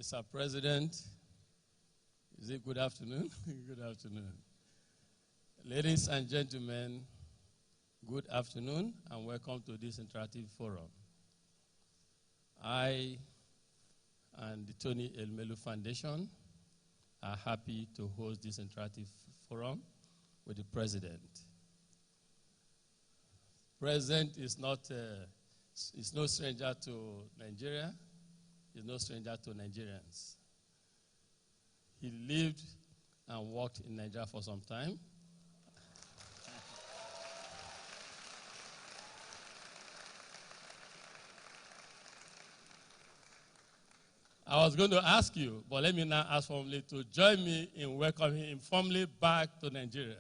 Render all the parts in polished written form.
Mr. President, is it good afternoon? Good afternoon. Ladies and gentlemen, good afternoon and welcome to this interactive forum. I and the Tony Elumelu Foundation are happy to host this interactive forum with the President. President is no stranger to Nigeria. He's no stranger to Nigerians. He lived and worked in Nigeria for some time. I was going to ask you, but let me now ask formally to join me in welcoming him formally back to Nigeria.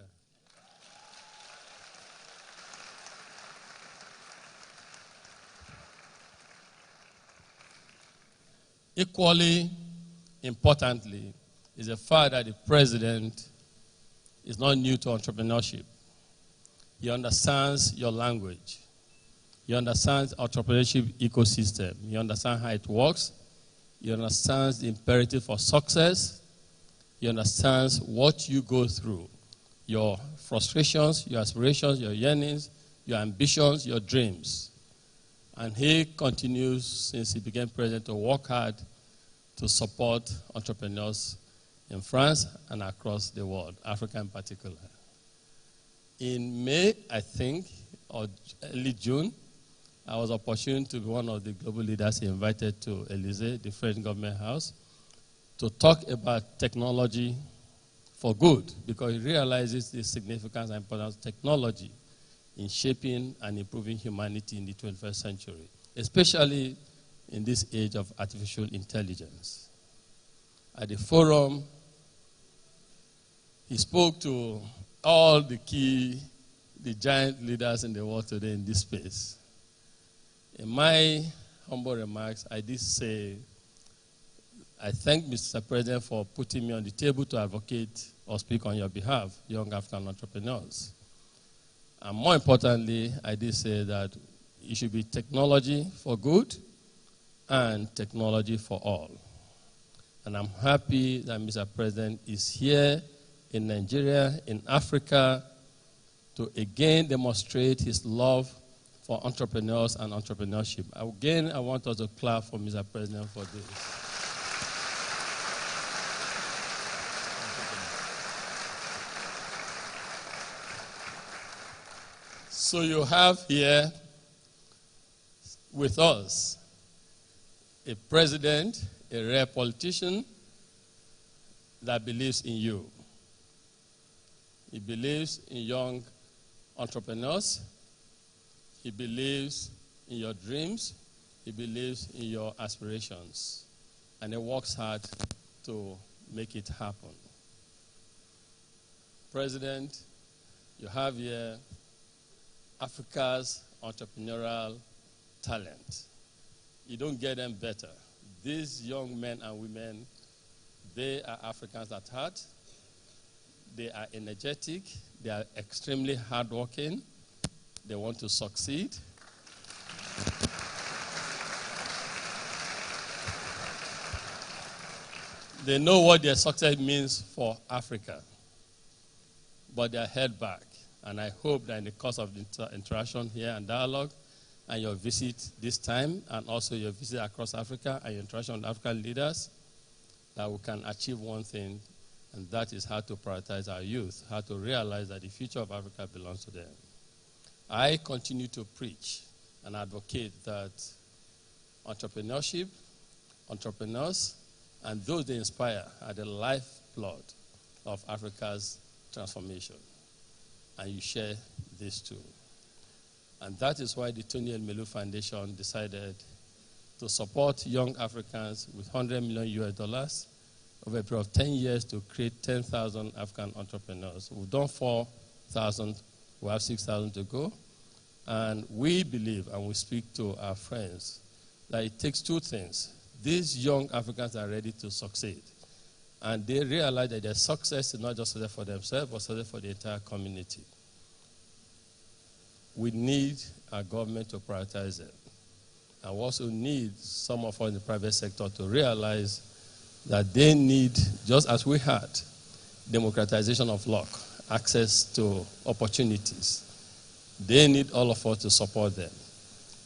Equally importantly is the fact that the President is not new to entrepreneurship. He understands your language. He understands entrepreneurship ecosystem. He understands how it works. He understands the imperative for success. He understands what you go through, your frustrations, your aspirations, your yearnings, your ambitions, your dreams. And he continues, since he became president, to work hard to support entrepreneurs in France and across the world, Africa in particular. In May, I think, or early June, I was opportune to be one of the global leaders he invited to Élysée, the French government house, to talk about technology for good, because he realizes the significance and importance of technology in shaping and improving humanity in the 21st century, especially in this age of artificial intelligence. At the forum, he spoke to all the giant leaders in the world today in this space. In my humble remarks, I did say, I thank Mr. President for putting me on the table to advocate or speak on your behalf, young African entrepreneurs. And more importantly, I did say that it should be technology for good and technology for all. And I'm happy that Mr. President is here in Nigeria, in Africa, to again demonstrate his love for entrepreneurs and entrepreneurship. Again, I want us to clap for Mr. President for this. So you have here with us a president, a rare politician that believes in you. He believes in young entrepreneurs. He believes in your dreams. He believes in your aspirations. And he works hard to make it happen. President, you have here Africa's entrepreneurial talent. You don't get them better. These young men and women, they are Africans at heart. They are energetic. They are extremely hardworking. They want to succeed. They know what their success means for Africa, but they are held back. And I hope that in the course of the interaction here and dialogue, and your visit this time, and also your visit across Africa, and your interaction with African leaders, that we can achieve one thing, and that is how to prioritize our youth, how to realize that the future of Africa belongs to them. I continue to preach and advocate that entrepreneurship, entrepreneurs, and those they inspire are the lifeblood of Africa's transformation. And you share this too. And that is why the Tony Elumelu Foundation decided to support young Africans with $100 million over a period of 10 years to create 10,000 African entrepreneurs. We've done 4,000, we have 6,000 to go. And we believe, and we speak to our friends, that it takes two things. These young Africans are ready to succeed. And they realize that their success is not just success for themselves, but success for the entire community. We need our government to prioritize it. And we also need some of us in the private sector to realize that they need, just as we had, democratization of luck, access to opportunities. They need all of us to support them.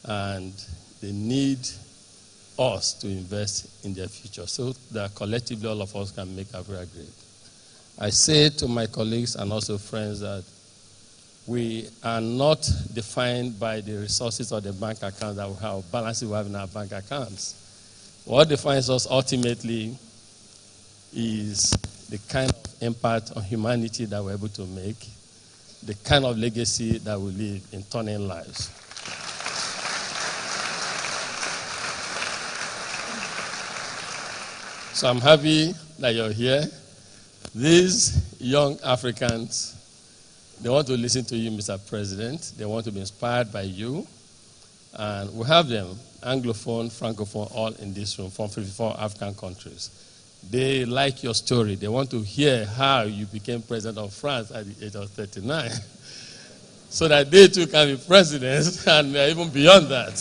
And they need us to invest in their future so that collectively all of us can make Africa great. I say to my colleagues and also friends that we are not defined by the resources or the bank account that we have, balances we have in our bank accounts. What defines us ultimately is the kind of impact on humanity that we're able to make, the kind of legacy that we leave in turning lives. So I'm happy that you're here. These young Africans, they want to listen to you, Mr. President. They want to be inspired by you. And we have them, Anglophone, Francophone, all in this room from 54 African countries. They like your story. They want to hear how you became president of France at the age of 39. So that they too can be presidents and even beyond that.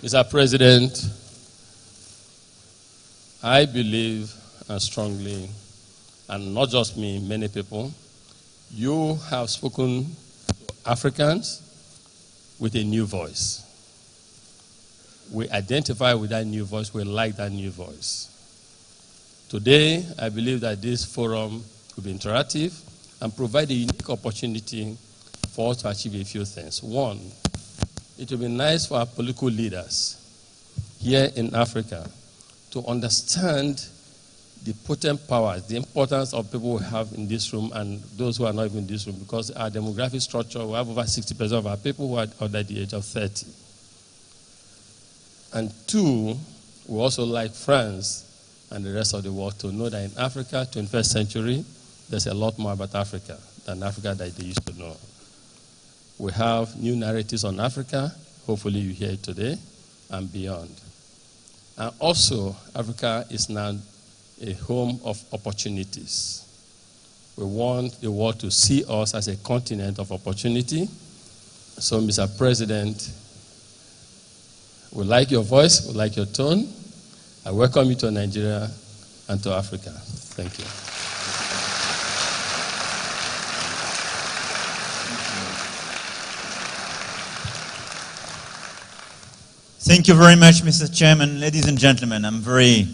Mr. President, I believe strongly, and not just me, many people, you have spoken to Africans with a new voice. We identify with that new voice. We like that new voice. Today, I believe that this forum will be interactive and provide a unique opportunity for us to achieve a few things. One, it will be nice for our political leaders here in Africa to understand the potent powers, the importance of people we have in this room and those who are not even in this room, because our demographic structure, we have over 60% of our people who are under the age of 30. And two, we also like France and the rest of the world to know that in Africa, 21st century, there's a lot more about Africa than Africa that they used to know. We have new narratives on Africa. Hopefully you hear it today and beyond. And also, Africa is now a home of opportunities. We want the world to see us as a continent of opportunity. So, Mr. President, we like your voice, we like your tone. I welcome you to Nigeria and to Africa. Thank you. Thank you very much, Mr. Chairman. Ladies and gentlemen, I'm very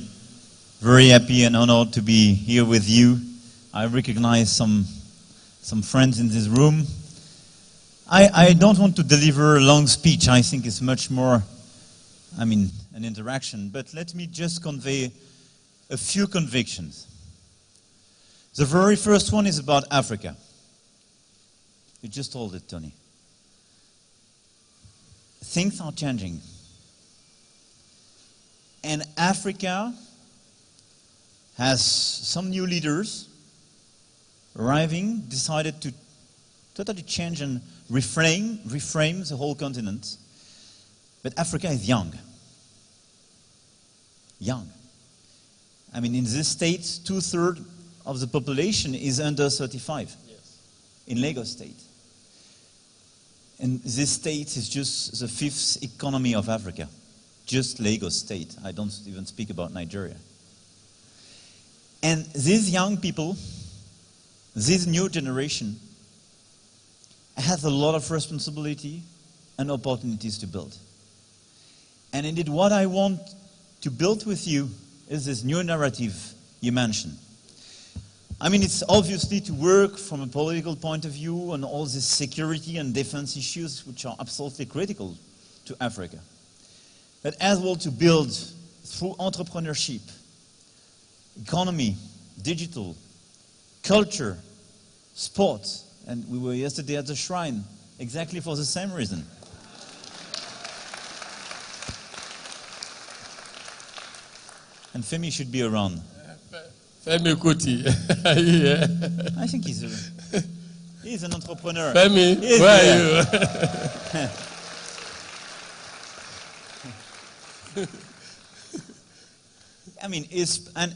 happy and honored to be here with you. I recognize some friends in this room. I don't want to deliver a long speech. I think it's much more, an interaction. But let me just convey a few convictions. The very first one is about Africa. You just told it, Tony. Things are changing. And Africa has some new leaders arriving, decided to totally change and reframe the whole continent. But Africa is young. Young. In this state, 2/3 of the population is under 35. Yes. In Lagos State. And this state is just the 5th economy of Africa. Just Lagos State. I don't even speak about Nigeria. And these young people, this new generation, has a lot of responsibility and opportunities to build. And indeed, what I want to build with you is this new narrative you mentioned. It's obviously to work from a political point of view on all these security and defense issues, which are absolutely critical to Africa. But as well to build through entrepreneurship, economy, digital, culture, sport. And we were yesterday at the shrine exactly for the same reason. And Femi should be around. Femi Kuti, are you here? I think he's an entrepreneur. Femi, where are you?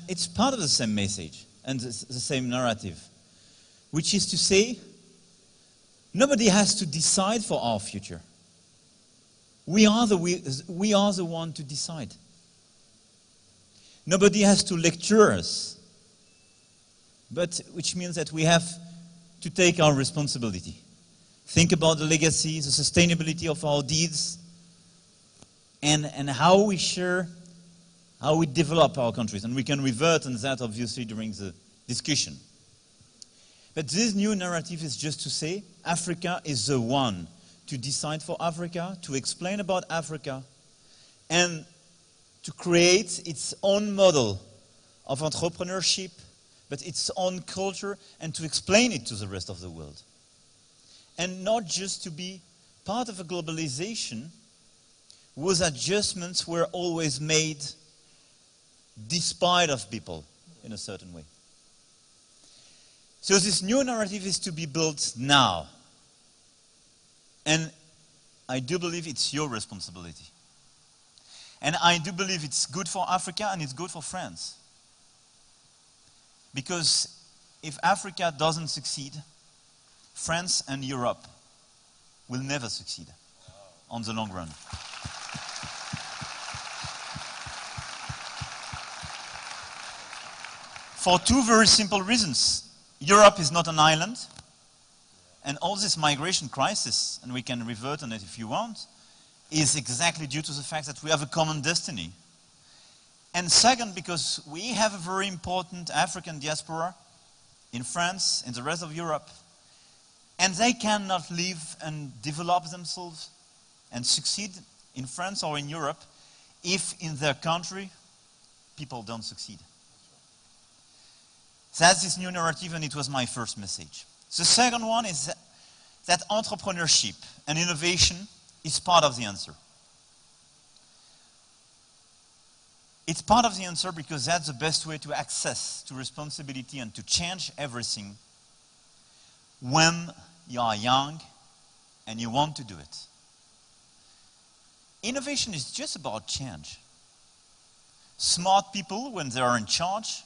It's part of the same message and the same narrative, which is to say, nobody has to decide for our future. we are the one to decide. Nobody has to lecture us, but which means that we have to take our responsibility. Think about the legacy, the sustainability of our deeds, and how we share, how we develop our countries. And we can revert on that, obviously, during the discussion. But this new narrative is just to say Africa is the one to decide for Africa, to explain about Africa, and to create its own model of entrepreneurship, but its own culture, and to explain it to the rest of the world. And not just to be part of a globalization whose adjustments were always made despite of people in a certain way. So this new narrative is to be built now. And I do believe it's your responsibility. And I do believe it's good for Africa and it's good for France. Because if Africa doesn't succeed, France and Europe will never succeed on the long run. For two very simple reasons. Europe is not an island, and all this migration crisis, and we can revert on it if you want, is exactly due to the fact that we have a common destiny. And second, because we have a very important African diaspora in France, in the rest of Europe, and they cannot live and develop themselves and succeed in France or in Europe if in their country people don't succeed. That's this new narrative, and it was my first message. The second one is that entrepreneurship and innovation is part of the answer. It's part of the answer because that's the best way to access to responsibility and to change everything when you are young and you want to do it. Innovation is just about change. Smart people, when they are in charge,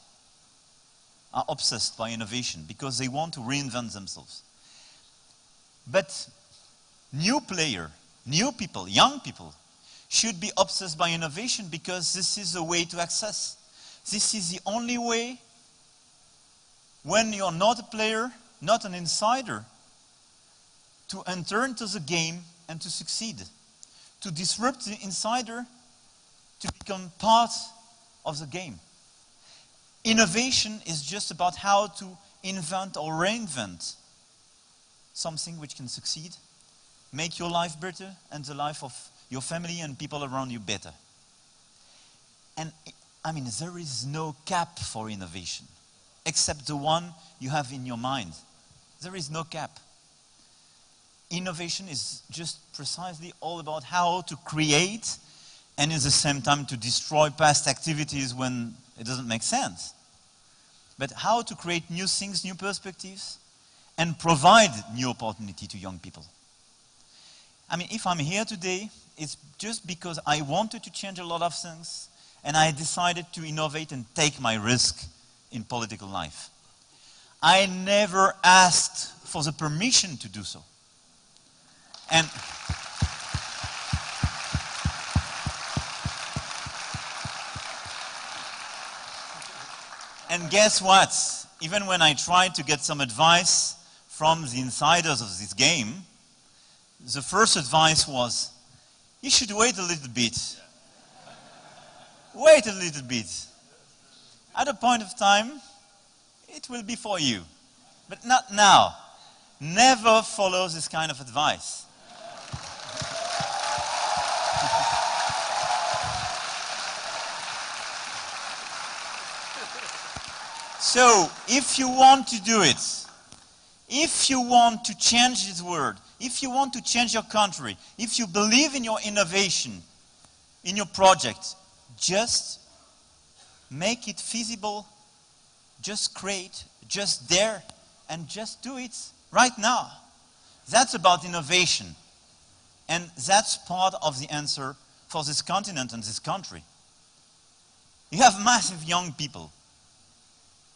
are obsessed by innovation because they want to reinvent themselves. But new people, young people, should be obsessed by innovation because this is a way to access. This is the only way when you're not a player, not an insider, to enter into the game and to succeed. To disrupt the insider, to become part of the game. Innovation is just about how to invent or reinvent something which can succeed, make your life better, and the life of your family and people around you better. And I mean, there is no cap for innovation, except the one you have in your mind. There is no cap. Innovation is just precisely all about how to create and at the same time to destroy past activities when it doesn't make sense. But how to create new things, new perspectives, and provide new opportunity to young people. I mean, if I'm here today, it's just because I wanted to change a lot of things, and I decided to innovate and take my risk in political life. I never asked for the permission to do so. And guess what? Even when I tried to get some advice from the insiders of this game, the first advice was, you should wait a little bit. Wait a little bit. At a point of time, it will be for you. But not now. Never follow this kind of advice. So, if you want to do it, if you want to change this world, if you want to change your country, if you believe in your innovation, in your project, just make it feasible, just create, just dare, and just do it right now. That's about innovation. And that's part of the answer for this continent and this country. You have massive young people.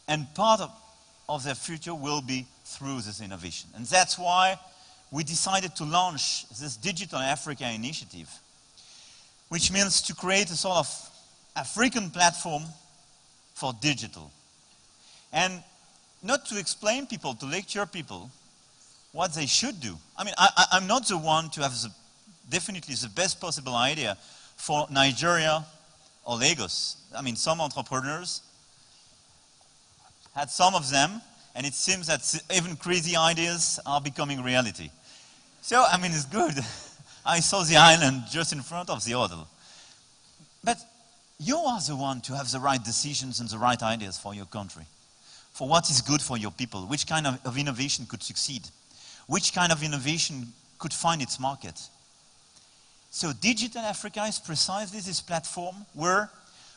And part of their future will be through this innovation. And that's why we decided to launch this Digital Africa initiative which means to create a sort of African platform for digital. And not to explain people, to lecture people what they should do. I mean, I'm not the one to have definitely the best possible idea for Nigeria or Lagos. I mean, some entrepreneurs had some of them, and it seems that even crazy ideas are becoming reality. So, I mean, it's good. I saw the island just in front of the hotel. But you are the one to have the right decisions and the right ideas for your country, for what is good for your people, which kind of innovation could succeed, which kind of innovation could find its market. So Digital Africa is precisely this platform where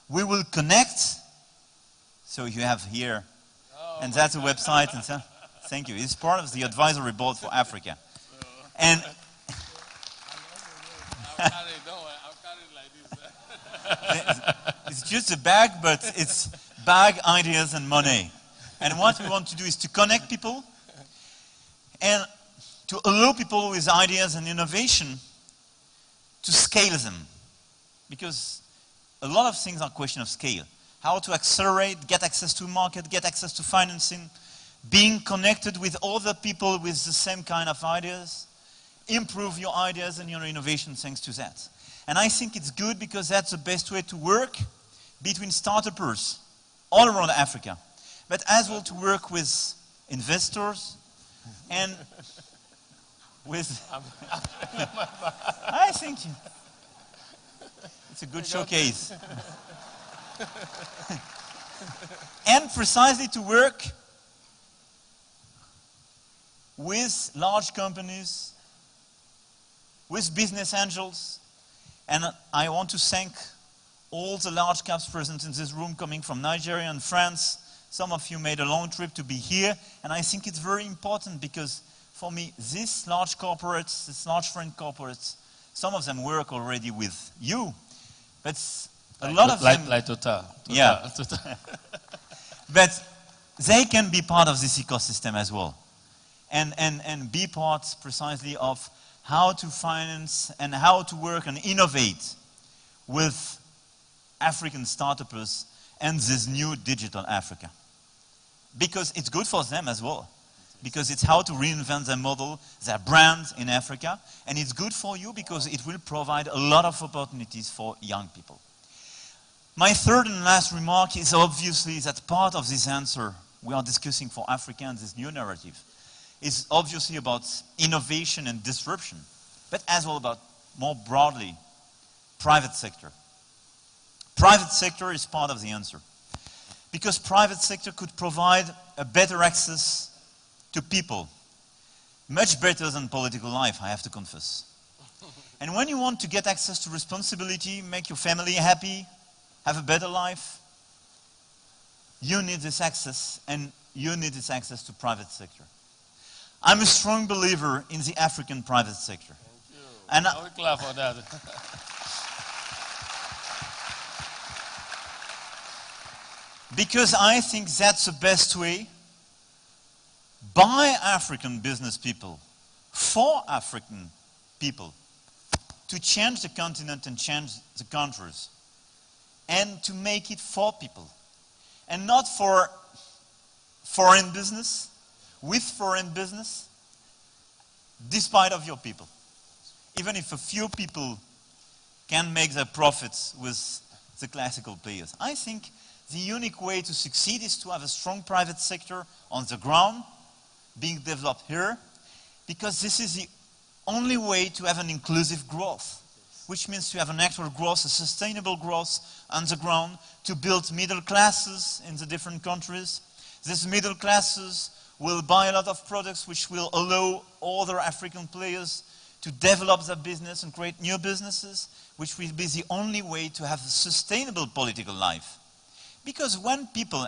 we will connect. So you have here, and that's a website. And so, thank you. It's part of the advisory board for Africa. And I'm carrying like this. it's just a bag, but it's bag, ideas, and money. And what we want to do is to connect people and to allow people with ideas and innovation to scale them. Because a lot of things are a question of scale. How to accelerate, get access to market, get access to financing, being connected with other people with the same kind of ideas, improve your ideas and your innovation thanks to that. And I think it's good because that's the best way to work between startups all around Africa, but as well to work with investors and with... I think it's a good showcase. And precisely to work with large companies, with business angels. And I want to thank all the large caps present in this room coming from Nigeria and France. Some of you made a long trip to be here, and I think it's very important because for me, these large corporates, these large foreign corporates, some of them work already with you, but a lot of them... Like Total. Yeah. But they can be part of this ecosystem as well, and be part precisely of how to finance and how to work and innovate with African startups and this new digital Africa. Because it's good for them as well. Because it's how to reinvent their model, their brand in Africa. And it's good for you because it will provide a lot of opportunities for young people. My third and last remark is obviously that part of this answer we are discussing for Africa and this new narrative is obviously about innovation and disruption, but as well about, more broadly, private sector. Private sector is part of the answer. Because private sector could provide a better access to people. Much better than political life, I have to confess. And when you want to get access to responsibility, make your family happy, have a better life, you need this access, and you need this access to private sector. I'm a strong believer in the African private sector. Thank you. And I will clap for that. Because I think that's the best way by African business people, for African people, to change the continent and change the countries, and to make it for people, and not for foreign business, with foreign business, despite of your people. Even if a few people can make their profits with the classical players. I think the unique way to succeed is to have a strong private sector on the ground, being developed here, because this is the only way to have an inclusive growth, which means to have an actual growth, a sustainable growth on the ground, to build middle classes in the different countries. These middle classes will buy a lot of products which will allow other African players to develop their business and create new businesses, which will be the only way to have a sustainable political life. Because when people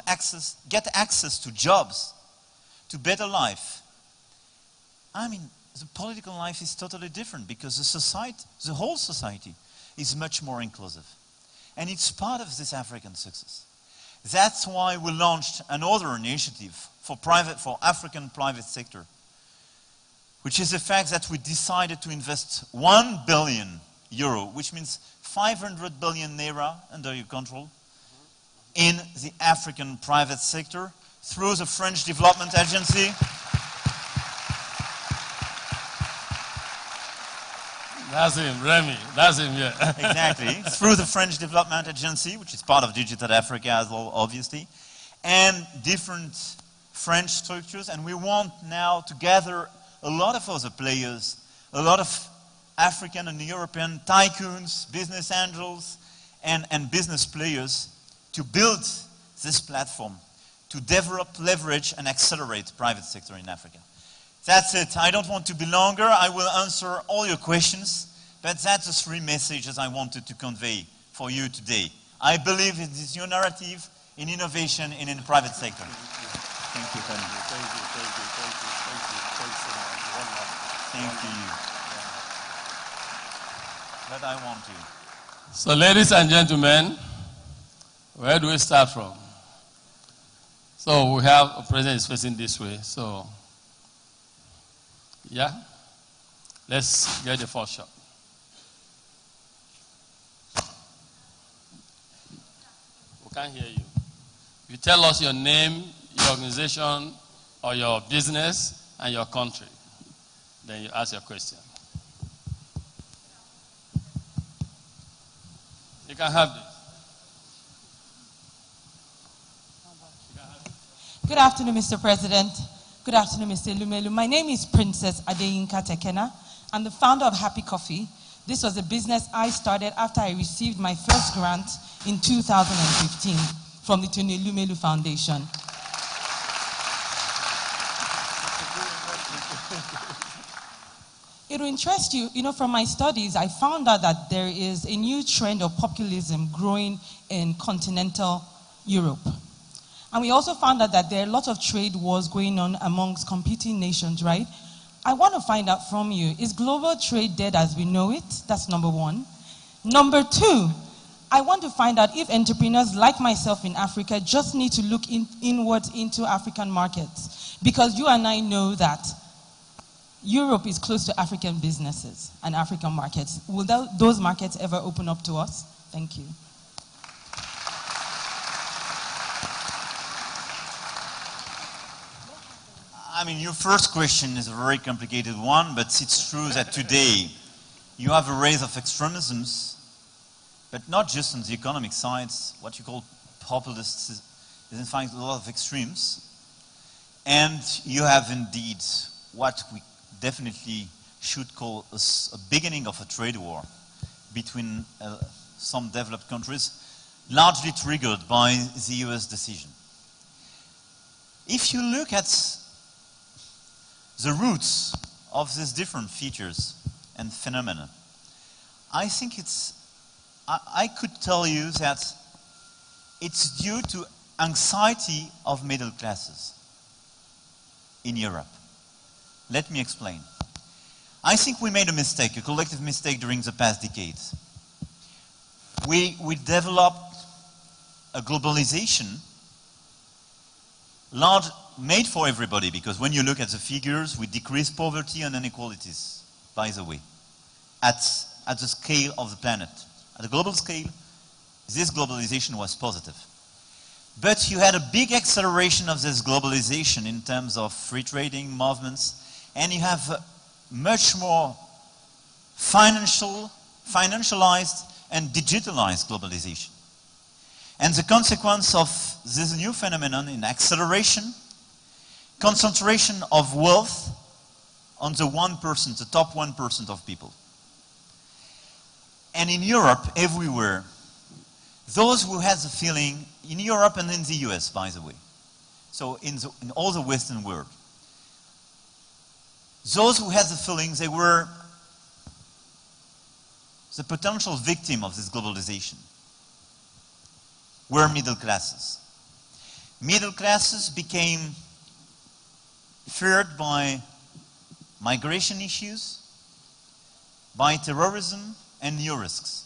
get access to jobs, to better life, I mean, the political life is totally different because the whole society is much more inclusive. And it's part of this African success. That's why we launched another initiative for African private sector, which is the fact that we decided to invest 1 billion euro, which means 500 billion naira under your control, in the African private sector through the French Development Agency. That's him, Remy. That's him, yeah. Exactly. Through the French Development Agency, which is part of Digital Africa as well, obviously, and different French structures. And we want now to gather a lot of other players, a lot of African and European tycoons, business angels, and business players to build this platform, to develop, leverage, and accelerate private sector in Africa. That's it. I don't want to be longer. I will answer all your questions, but that's the three messages I wanted to convey for you today. I believe in this new narrative, in innovation, and in the private sector. Thank you, Tony. Thank you so much. Thank you. But I want to. So, ladies and gentlemen, where do we start from? So, we have a president is facing this way. So, yeah, let's get the first shot. We can't hear you. You tell us your name, your organization, or your business, and your country. Then you ask your question. You can have this. Good afternoon, Mr. President. Good afternoon, Mr. Elumelu. My name is Princess Adeyinka Tekena. I'm the founder of Happy Coffee. This was a business I started after I received my first grant in 2015 from the Tony Elumelu Foundation. It will interest you, from my studies, I found out that there is a new trend of populism growing in continental Europe. And we also found out that there are a lot of trade wars going on amongst competing nations, right? I want to find out from you, is global trade dead as we know it? That's number one. Number two, I want to find out if entrepreneurs like myself in Africa just need to look inwards into African markets. Because you and I know that Europe is close to African businesses and African markets. Will those markets ever open up to us? Thank you. I mean, your first question is a very complicated one, but it's true that today you have a rise of extremisms, but not just on the economic side. What you call populists is in fact a lot of extremes. And you have indeed what we definitely should call a beginning of a trade war between some developed countries, largely triggered by the US decision. If you look at the roots of these different features and phenomena, I think I could tell you that it's due to anxiety of middle classes in Europe. Let me explain. I think we made a mistake, a collective mistake during the past decades. We developed a globalization made for everybody, because when you look at the figures, we decrease poverty and inequalities, by the way, at the scale of the planet. At the global scale, this globalization was positive. But you had a big acceleration of this globalization in terms of free trading movements, and you have much more financialized and digitalized globalization. And the consequence of this new phenomenon in acceleration, concentration of wealth on the 1%, the top 1% of people. And in Europe, everywhere, those who had the feeling, in Europe and in the US, by the way, so in all the Western world, those who had the feeling they were the potential victim of this globalization were middle classes. Middle classes became feared by migration issues, by terrorism, and new risks.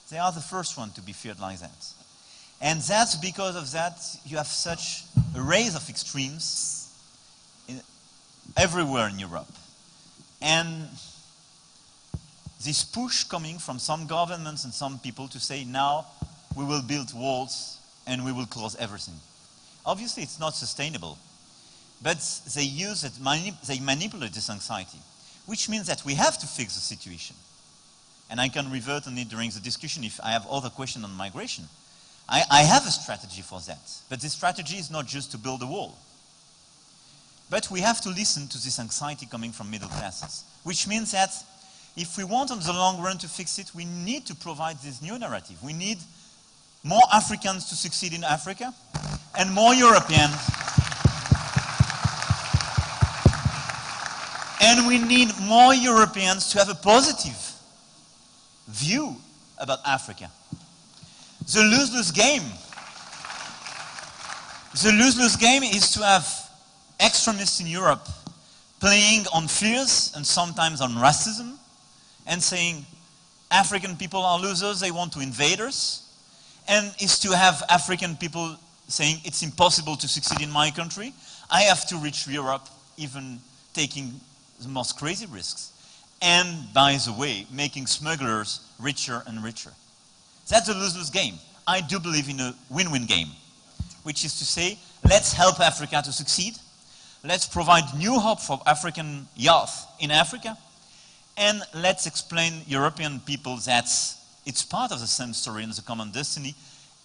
They are the first one to be feared like that. And that's because of that you have such a rise of extremes everywhere in Europe. And this push coming from some governments and some people to say, now we will build walls and we will close everything. Obviously, it's not sustainable. But they use it, they manipulate this anxiety, which means that we have to fix the situation. And I can revert on it during the discussion if I have other questions on migration. I have a strategy for that. But this strategy is not just to build a wall. But we have to listen to this anxiety coming from middle classes, which means that if we want on the long run to fix it, we need to provide this new narrative. We need more Africans to succeed in Africa and more Europeans. And we need more Europeans to have a positive view about Africa. The lose-lose game. The lose-lose game is to have extremists in Europe playing on fears and sometimes on racism and saying African people are losers, they want to invade us. And is to have African people saying it's impossible to succeed in my country. I have to reach Europe, even taking the most crazy risks. And, by the way, making smugglers richer and richer. That's a lose-lose game. I do believe in a win-win game, which is to say, let's help Africa to succeed. Let's provide new hope for African youth in Africa. And let's explain European people that it's part of the same story and the common destiny,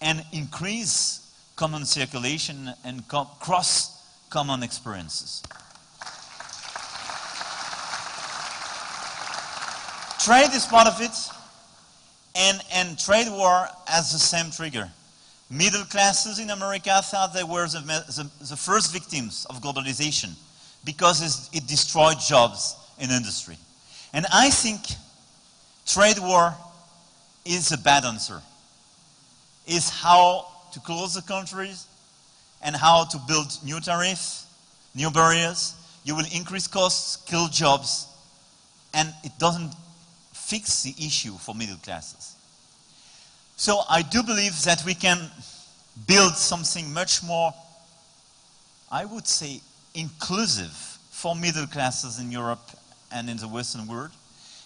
and increase common circulation and cross common experiences. Trade is part of it, and trade war has the same trigger. Middle classes in America thought they were the first victims of globalization because it destroyed jobs in industry. And I think trade war is a bad answer. Is how to close the countries and how to build new tariffs, new barriers. You will increase costs, kill jobs, and it doesn't fix the issue for middle classes. So I do believe that we can build something much more, I would say, inclusive for middle classes in Europe and in the Western world.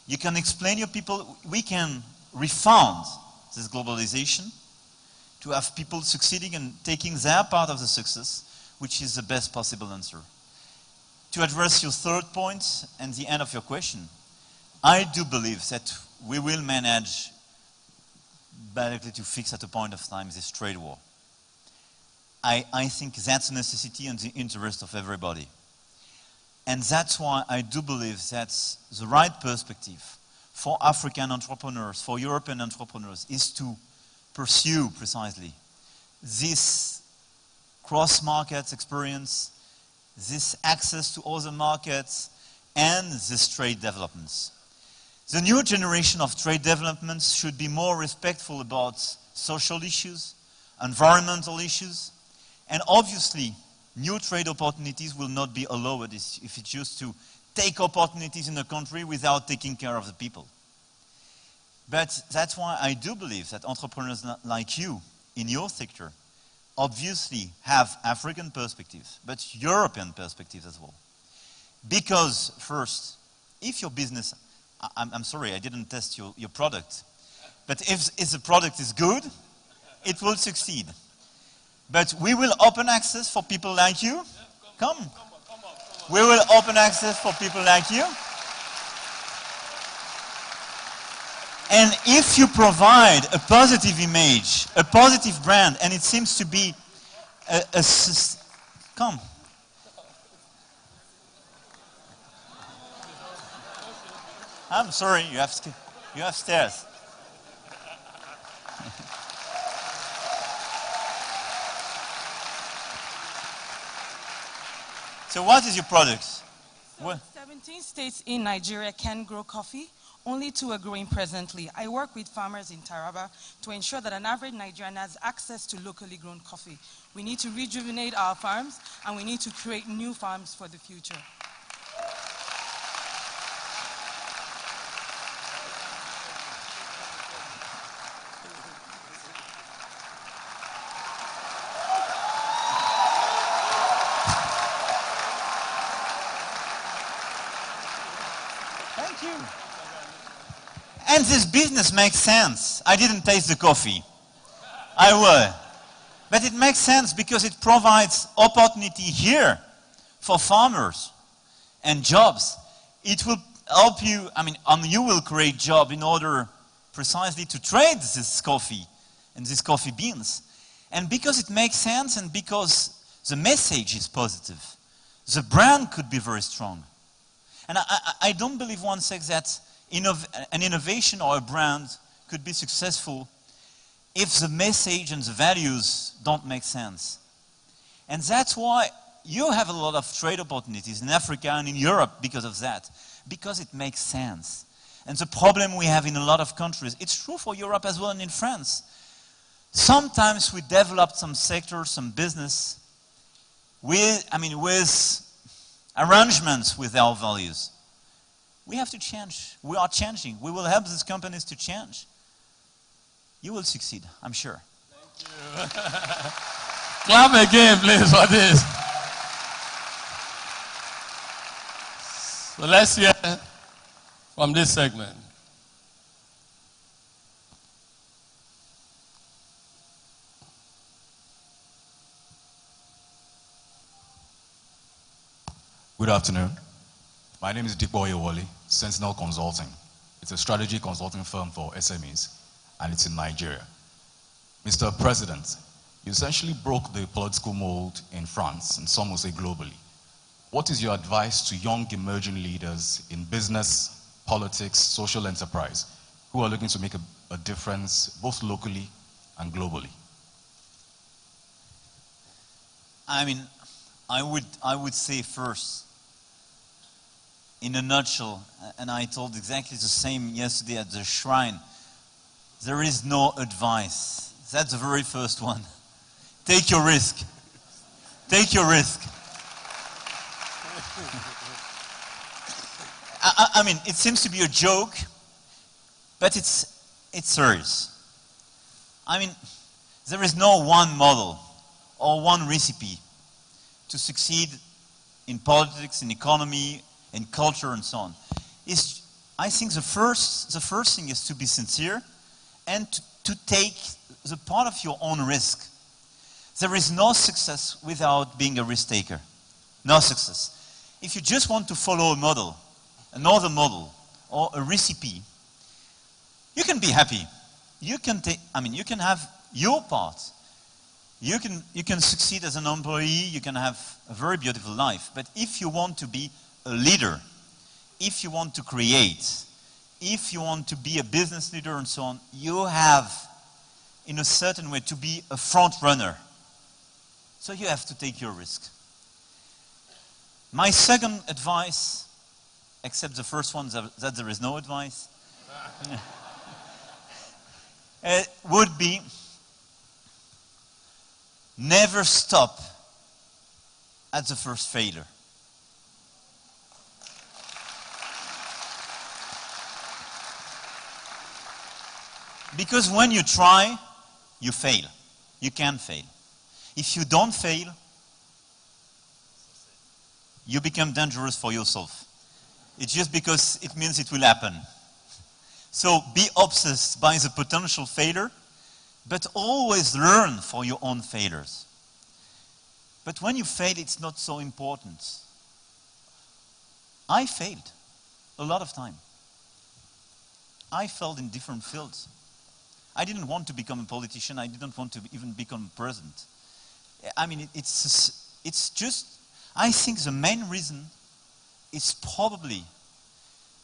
You can explain to your people, we can refound this globalization to have people succeeding and taking their part of the success, which is the best possible answer. To address your third point and the end of your question, I do believe that we will manage basically to fix at a point of time this trade war. I think that's a necessity and the interest of everybody. And that's why I do believe that's the right perspective for African entrepreneurs, for European entrepreneurs, is to pursue precisely this cross-market experience, this access to other markets, and this trade developments. The new generation of trade developments should be more respectful about social issues, environmental issues, and obviously, new trade opportunities will not be allowed if it's just to take opportunities in a country without taking care of the people. But that's why I do believe that entrepreneurs like you in your sector obviously have African perspectives, but European perspectives as well. Because first, if your business, I'm sorry, I didn't test your product, but if the product is good, it will succeed. But we will open access for people like you. Come. We will open access for people like you. And if you provide a positive image, a positive brand, and it seems to be come. I'm sorry, you have stairs. So what is your product? So 17 states in Nigeria can grow coffee. Only 2 are growing presently. I work with farmers in Taraba to ensure that an average Nigerian has access to locally grown coffee. We need to rejuvenate our farms, and we need to create new farms for the future. Thank you. And this business makes sense. I didn't taste the coffee. I will. But it makes sense because it provides opportunity here for farmers and jobs. It will help you, you will create job in order precisely to trade this coffee and these coffee beans. And because it makes sense and because the message is positive, the brand could be very strong. And I don't believe one says that an innovation or a brand could be successful if the message and the values don't make sense. And that's why you have a lot of trade opportunities in Africa and in Europe because of that. Because it makes sense. And the problem we have in a lot of countries, it's true for Europe as well and in France. Sometimes we develop some sectors, some business with arrangements with our values. We have to change. We are changing. We will help these companies to change. You will succeed, I'm sure. Thank you. Clap again, please, for this. So let's hear from this segment. Good afternoon. My name is Dikbo Oyewole, Sentinel Consulting. It's a strategy consulting firm for SMEs, and it's in Nigeria. Mr. President, you essentially broke the political mold in France, and some will say globally. What is your advice to young emerging leaders in business, politics, social enterprise, who are looking to make a difference both locally and globally? I would say first, in a nutshell, and I told exactly the same yesterday at the shrine, there is no advice. That's the very first one. Take your risk. Take your risk. It seems to be a joke, but it's serious. There is no one model or one recipe to succeed in politics, in economy, in culture, and so on. I think the first thing is to be sincere and to take the part of your own risk. There is no success without being a risk taker. No success. If you just want to follow a model, another model, or a recipe, you can be happy. You can have your part. You can succeed as an employee, you can have a very beautiful life. But if you want to be a leader, if you want to create, if you want to be a business leader and so on, you have, in a certain way, to be a front runner. So you have to take your risk. My second advice, except the first one that there is no advice, would be never stop at the first failure. Because when you try, you fail. You can fail. If you don't fail, you become dangerous for yourself. It's just because it means it will happen. So be obsessed by the potential failure, but always learn from your own failures. But when you fail, it's not so important. I failed a lot of time. I failed in different fields. I didn't want to become a politician. I didn't want to even become president. It's just, I think the main reason is probably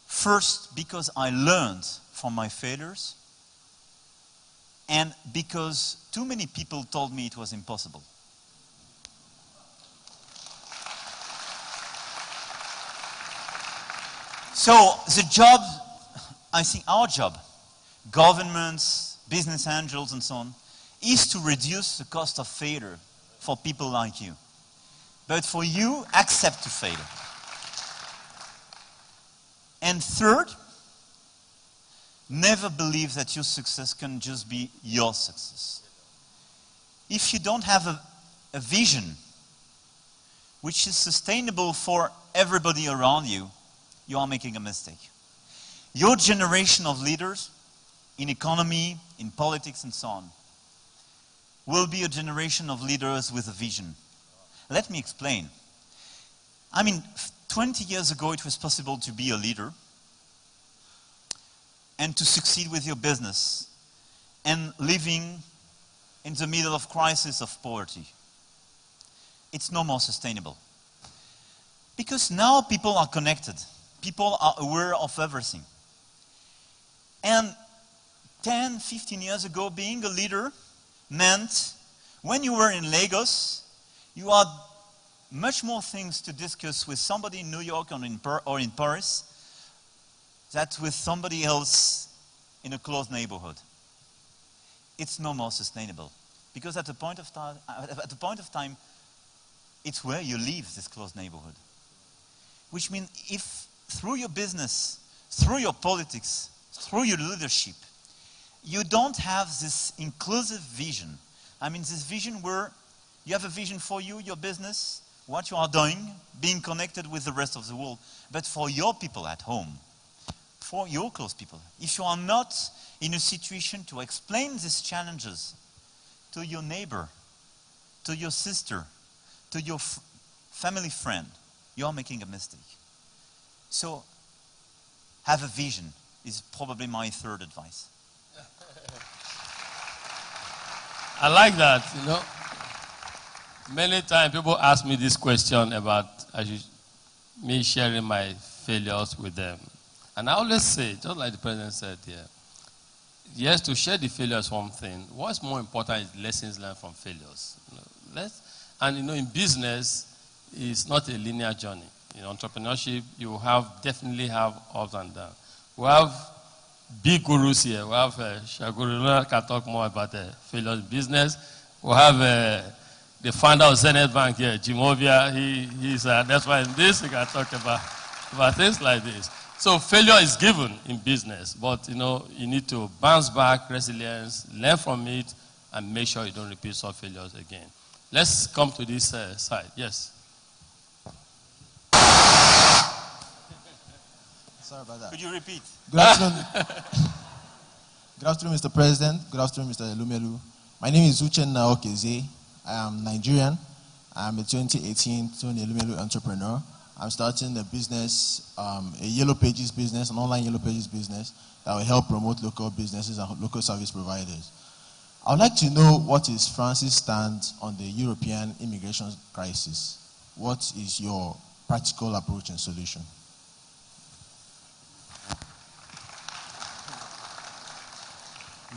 first because I learned from my failures, and because too many people told me it was impossible. So the job, I think our job, governments, business angels and so on, is to reduce the cost of failure for people like you. But for you, accept to fail. And third, never believe that your success can just be your success. If you don't have a vision which is sustainable for everybody around you, you are making a mistake. Your generation of leaders in economy, in politics, and so on, will be a generation of leaders with a vision. Let me explain. I mean, 20 years ago, it was possible to be a leader and to succeed with your business and living in the middle of crisis of poverty. It's no more sustainable. Because now people are connected. People are aware of everything. And 10, 15 years ago, being a leader meant when you were in Lagos, you had much more things to discuss with somebody in New York or in Paris than with somebody else in a close neighborhood. It's no more sustainable. Because at a point of time, it's where you live, this close neighborhood. Which means if through your business, through your politics, through your leadership, you don't have this inclusive vision. I mean, this vision where you have a vision for you, your business, what you are doing, being connected with the rest of the world, but for your people at home, for your close people. If you are not in a situation to explain these challenges to your neighbor, to your sister, to your family friend, you are making a mistake. So, have a vision is probably my third advice. I like that, you know. Many times people ask me this question about me sharing my failures with them. And I always say, just like the president said here, yes, to share the failure is one thing. What's more important is lessons learned from failures. And in business, it's not a linear journey. In entrepreneurship, you definitely have ups and downs. We have big gurus here. We have Shaguru can talk more about failures in business. We have the founder of Zenith Bank here, Jim Ovia. That's why in this we can talk about things like this. So failure is given in business, but you need to bounce back, resilience, learn from it, and make sure you don't repeat such failures again. Let's come to this side. Yes. Sorry about that. Could you repeat? Good afternoon. Good afternoon, Mr. President. Good afternoon, Mr. Elumelu. My name is Uchenna Okeze. I am Nigerian. I'm a 2018 Tony Elumelu entrepreneur. I'm starting a business, a Yellow Pages business, an online Yellow Pages business that will help promote local businesses and local service providers. I would like to know what is France's stand on the European immigration crisis. What is your practical approach and solution?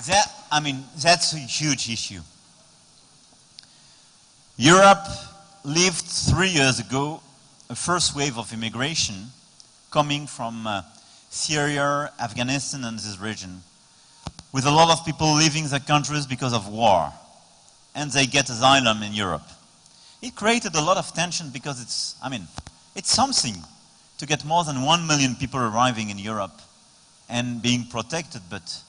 That's a huge issue. Europe lived 3 years ago a first wave of immigration coming from Syria, Afghanistan, and this region, with a lot of people leaving their countries because of war, and they get asylum in Europe. It created a lot of tension because it's something to get more than 1 million people arriving in Europe and being protected, but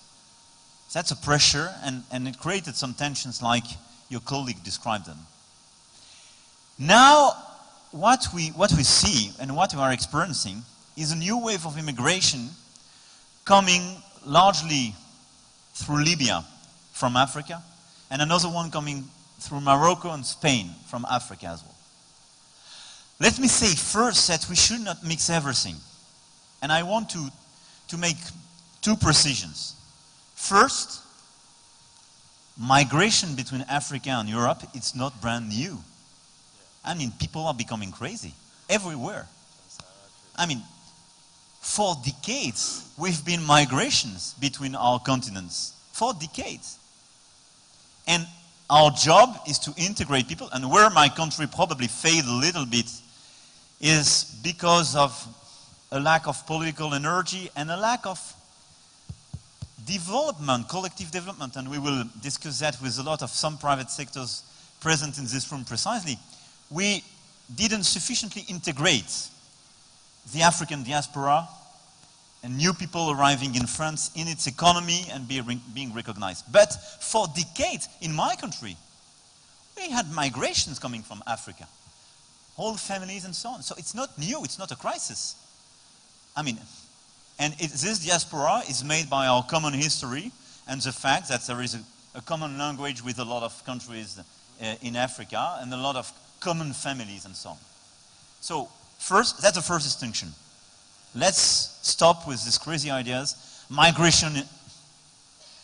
that's a pressure, and it created some tensions like your colleague described them. Now, what we see and what we are experiencing is a new wave of immigration coming largely through Libya from Africa, and another one coming through Morocco and Spain from Africa as well. Let me say first that we should not mix everything. And I want to make two precisions. First, migration between Africa and Europe, it's not brand new. People are becoming crazy everywhere. For decades, we've been migrations between our continents. For decades. And our job is to integrate people, and where my country probably failed a little bit is because of a lack of political energy and a lack of development, collective development, and we will discuss that with a lot of some private sectors present in this room precisely. We didn't sufficiently integrate the African diaspora and new people arriving in France in its economy and being recognized. But for decades, in my country, we had migrations coming from Africa. Whole families and so on. So it's not new, it's not a crisis. And this diaspora is made by our common history and the fact that there is a common language with a lot of countries in Africa and a lot of common families and so on. So first, that's the first distinction. Let's stop with these crazy ideas. Migration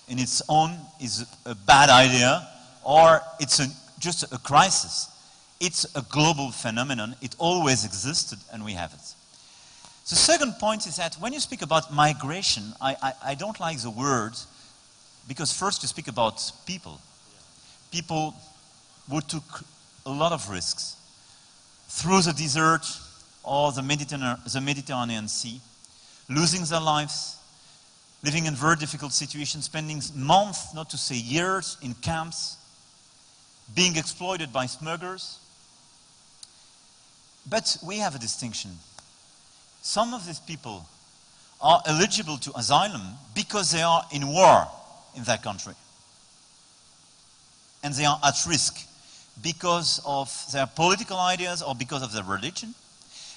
in its own is a bad idea, or it's just a crisis. It's a global phenomenon. It always existed, and we have it. The second point is that when you speak about migration, I don't like the word, because first you speak about people. People who took a lot of risks through the desert or the Mediterranean Sea, losing their lives, living in very difficult situations, spending months, not to say years, in camps, being exploited by smugglers. But we have a distinction. Some of these people are eligible to asylum because they are in war in their country. And they are at risk because of their political ideas or because of their religion.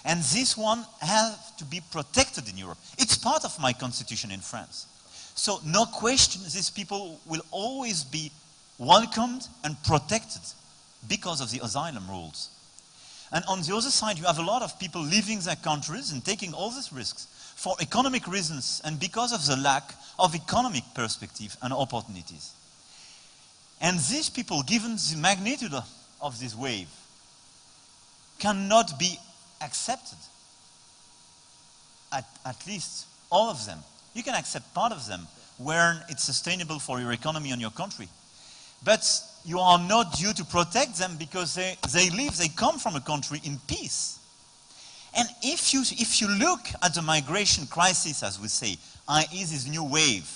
And this one has to be protected in Europe. It's part of my constitution in France. So no question, these people will always be welcomed and protected because of the asylum rules. And on the other side, you have a lot of people leaving their countries and taking all these risks for economic reasons and because of the lack of economic perspective and opportunities. And these people, given the magnitude of this wave, cannot be accepted. At least all of them. You can accept part of them where it's sustainable for your economy and your country. But you are not due to protect them because they come from a country in peace. And if you look at the migration crisis, as we say, i.e. this new wave,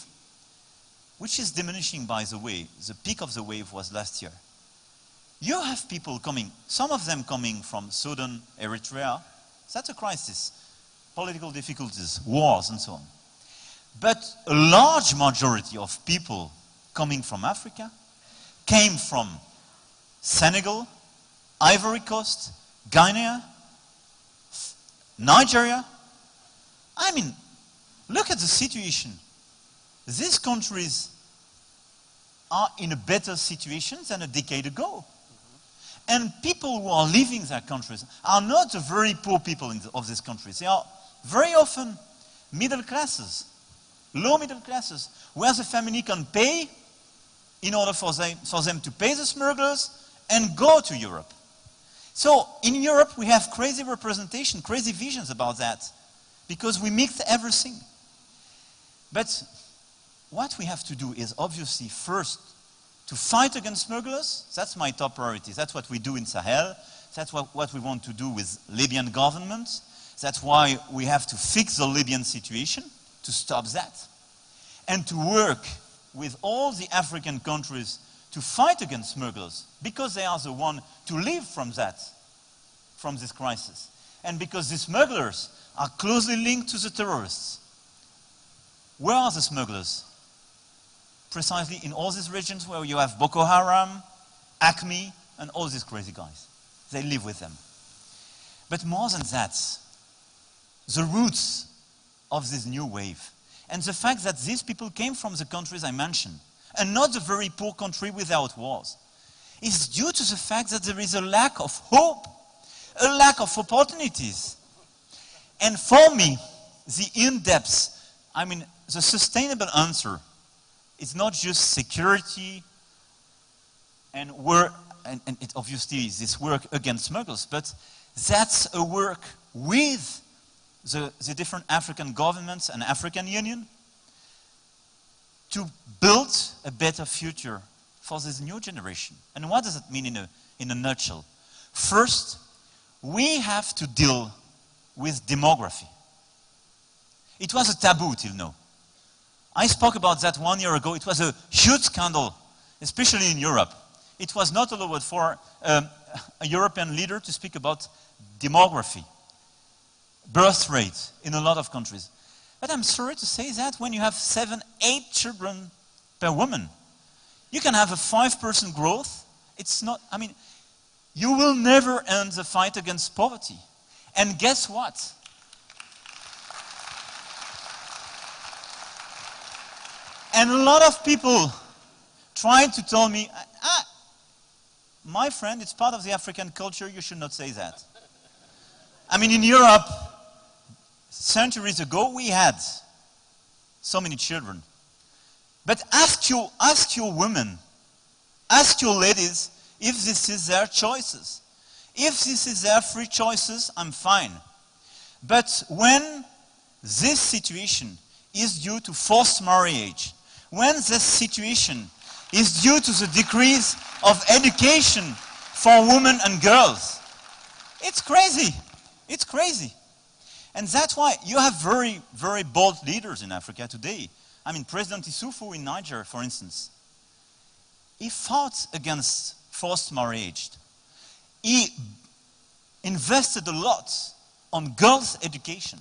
which is diminishing, by the way, the peak of the wave was last year. You have people coming, some of them coming from Sudan, Eritrea. That's a crisis. Political difficulties, wars, and so on. But a large majority of people coming from Africa came from Senegal, Ivory Coast, Guinea, Nigeria. I mean, look at the situation. These countries are in a better situation than a decade ago. And people who are leaving their countries are not the very poor people of these countries. They are very often middle classes, low middle classes, where the family can pay in order for them to pay the smugglers and go to Europe. So in Europe we have crazy representation, crazy visions about that, because we mix everything. But what we have to do is obviously first to fight against smugglers. That's my top priority. That's what we do in Sahel. That's what we want to do with Libyan government. That's why we have to fix the Libyan situation, to stop that. And to work with all the African countries to fight against smugglers, because they are the ones to live from this crisis. And because the smugglers are closely linked to the terrorists. Where are the smugglers? Precisely in all these regions where you have Boko Haram, ACME, and all these crazy guys. They live with them. But more than that, the roots of this new wave, and the fact that these people came from the countries I mentioned, and not the very poor country without wars, is due to the fact that there is a lack of hope, a lack of opportunities. And for me, the in-depth, the sustainable answer is not just security and work, and it obviously is this work against smugglers, but that's a work with the different African governments and African Union to build a better future for this new generation. And what does it mean in a nutshell? First, we have to deal with demography. It was a taboo till now. I spoke about that 1 year ago. It was a huge scandal, especially in Europe. It was not allowed for a European leader to speak about demography, birth rate in a lot of countries. But I'm sorry to say that when you have 7, 8 children per woman, you can have a 5% growth. It's not, you will never end the fight against poverty. And guess what? And a lot of people tried to tell me, my friend, it's part of the African culture, you should not say that. I mean, in Europe, centuries ago, we had so many children. But ask your women, ask your ladies if this is their choices. If this is their free choices, I'm fine. But when this situation is due to forced marriage, when this situation is due to the decrease of education for women and girls, it's crazy. It's crazy. And that's why you have very, very bold leaders in Africa today. I mean, President Issoufou in Niger, for instance, he fought against forced marriage. He invested a lot on girls' education.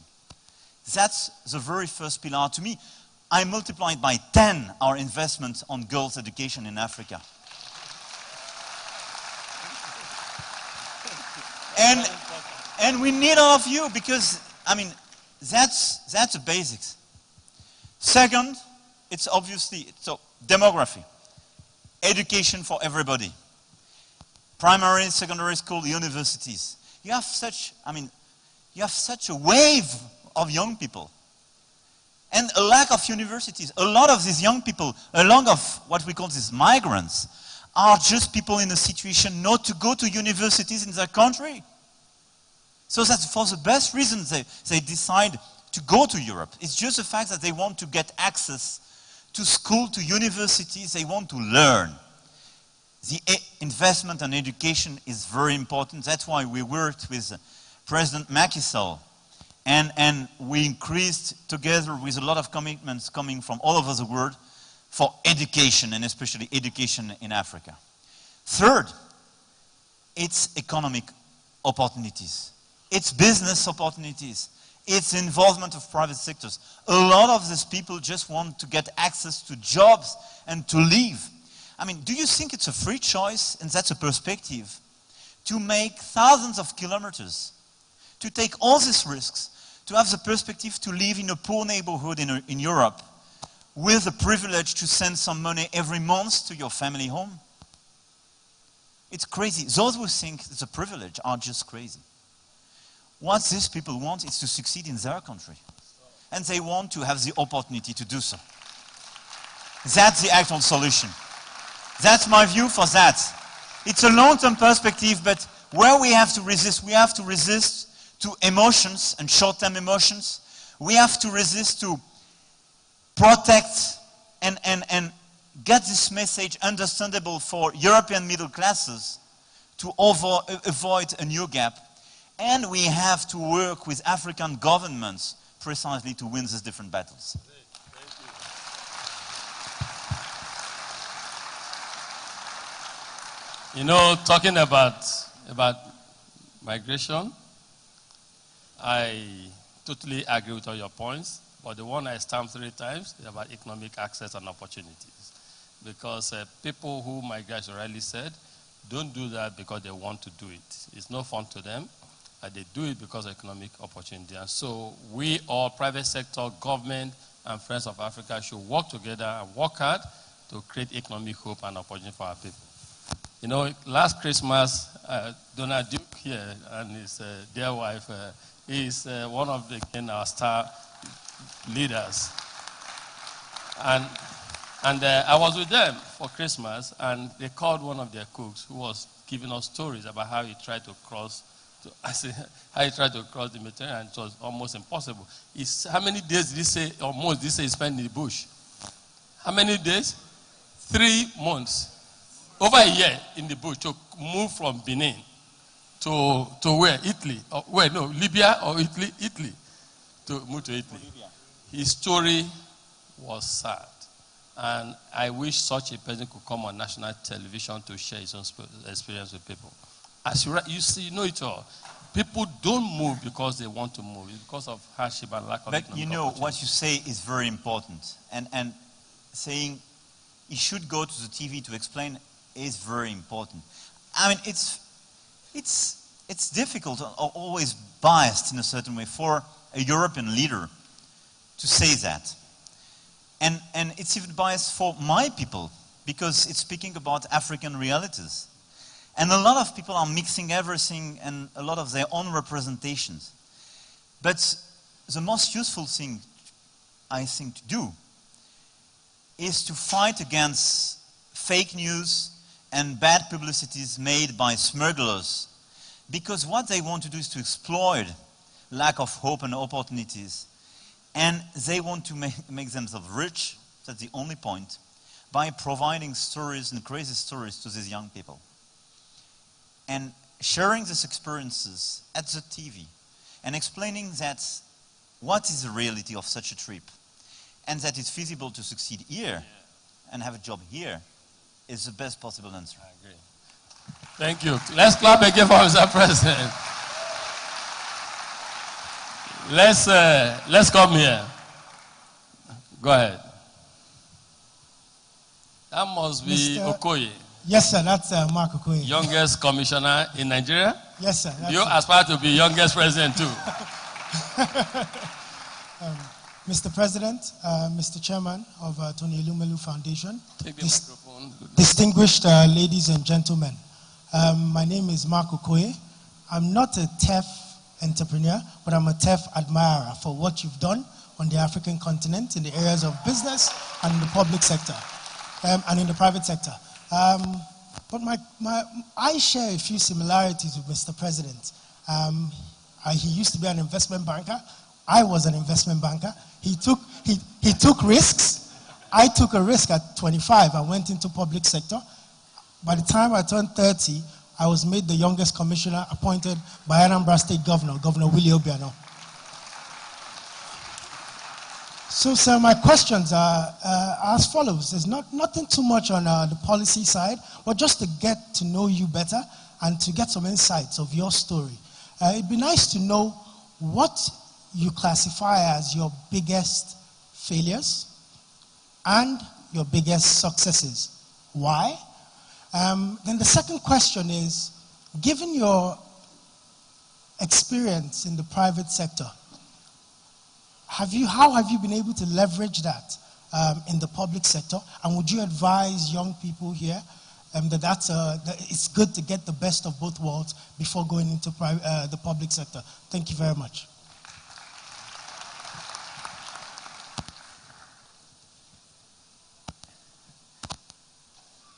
That's the very first pillar to me. I multiplied by 10 our investment on girls' education in Africa. And we need all of you because, I mean, that's the basics. Second, it's obviously, so demography. Education for everybody. Primary, secondary school, universities. You have such a wave of young people. And a lack of universities. A lot of these young people, a lot of what we call these migrants, are just people in a situation not to go to universities in their country. So that's for the best reasons they decide to go to Europe. It's just the fact that they want to get access to school, to universities, they want to learn. The investment in education is very important. That's why we worked with President Macky Sall. And we increased together with a lot of commitments coming from all over the world for education, and especially education in Africa. Third, it's economic opportunities. It's business opportunities. It's involvement of private sectors. A lot of these people just want to get access to jobs and to live. I mean, do you think it's a free choice, and that's a perspective, to make thousands of kilometers, to take all these risks, to have the perspective to live in a poor neighborhood in Europe with the privilege to send some money every month to your family home? It's crazy. Those who think it's a privilege are just crazy. What these people want is to succeed in their country. And they want to have the opportunity to do so. That's the actual solution. That's my view for that. It's a long-term perspective, but where we have to resist to emotions and short-term emotions. We have to resist to protect and get this message understandable for European middle classes to avoid a new gap. And we have to work with African governments precisely to win these different battles. You know, talking about migration, I totally agree with all your points, but the one I stamped 3 times is about economic access and opportunities. Because people who migrate, as Riley said, don't do that because they want to do it. It's no fun to them, but they do it because of economic opportunity. And so we all, private sector, government, and Friends of Africa should work together and work hard to create economic hope and opportunity for our people. You know, last Christmas, Donald Duke here and his dear wife is one of our star leaders. And I was with them for Christmas, and they called one of their cooks who was giving us stories about how he tried to cross. How he tried to cross the Mediterranean. It was almost impossible. How many days did he say, almost, did he say he spent in the bush? How many days? 3 months. Over a year in the bush to move from Benin to where? Italy. Or where? No, Libya or Italy? Italy. To move to Italy. His story was sad. And I wish such a person could come on national television to share his own experience with people. As you see, you know it all. People don't move because they want to move. It's because of hardship and lack of economic opportunity. But you know, what you say is very important. And saying he should go to the TV to explain is very important. I mean, it's difficult or always biased in a certain way for a European leader to say that. And it's even biased for my people, because it's speaking about African realities. And a lot of people are mixing everything and a lot of their own representations. But the most useful thing, I think, to do is to fight against fake news and bad publicities made by smugglers. Because what they want to do is to exploit lack of hope and opportunities. And they want to make themselves rich, that's the only point, by providing stories and crazy stories to these young people. And sharing these experiences at the TV and explaining that what is the reality of such a trip and that it's feasible to succeed here and have a job here is the best possible answer. I agree. Thank you. Let's clap again for Mr. President. Let's come here. Go ahead. That must be Okoye. Yes, sir. That's Mark Okoye. Youngest commissioner in Nigeria? Yes, sir. You aspire to be youngest president too. Mr. President, Mr. Chairman of Tony Elumelu Foundation, Take the microphone. distinguished ladies and gentlemen, my name is Mark Okoye. I'm not a TEF entrepreneur, but I'm a TEF admirer for what you've done on the African continent in the areas of business and in the public sector, and in the private sector. But I share a few similarities with Mr. President. He used to be an investment banker. I was an investment banker. He took risks. I took a risk at 25. I went into public sector. By the time I turned 30, I was made the youngest commissioner appointed by Anambra State Governor, Governor Willie Obiano. So, sir, my questions are as follows. There's nothing too much on the policy side, but just to get to know you better and to get some insights of your story. It'd be nice to know what you classify as your biggest failures and your biggest successes. Why? Then the second question is, given your experience in the private sector, how have you been able to leverage that in the public sector? And would you advise young people here that it's good to get the best of both worlds before going into the public sector? Thank you very much.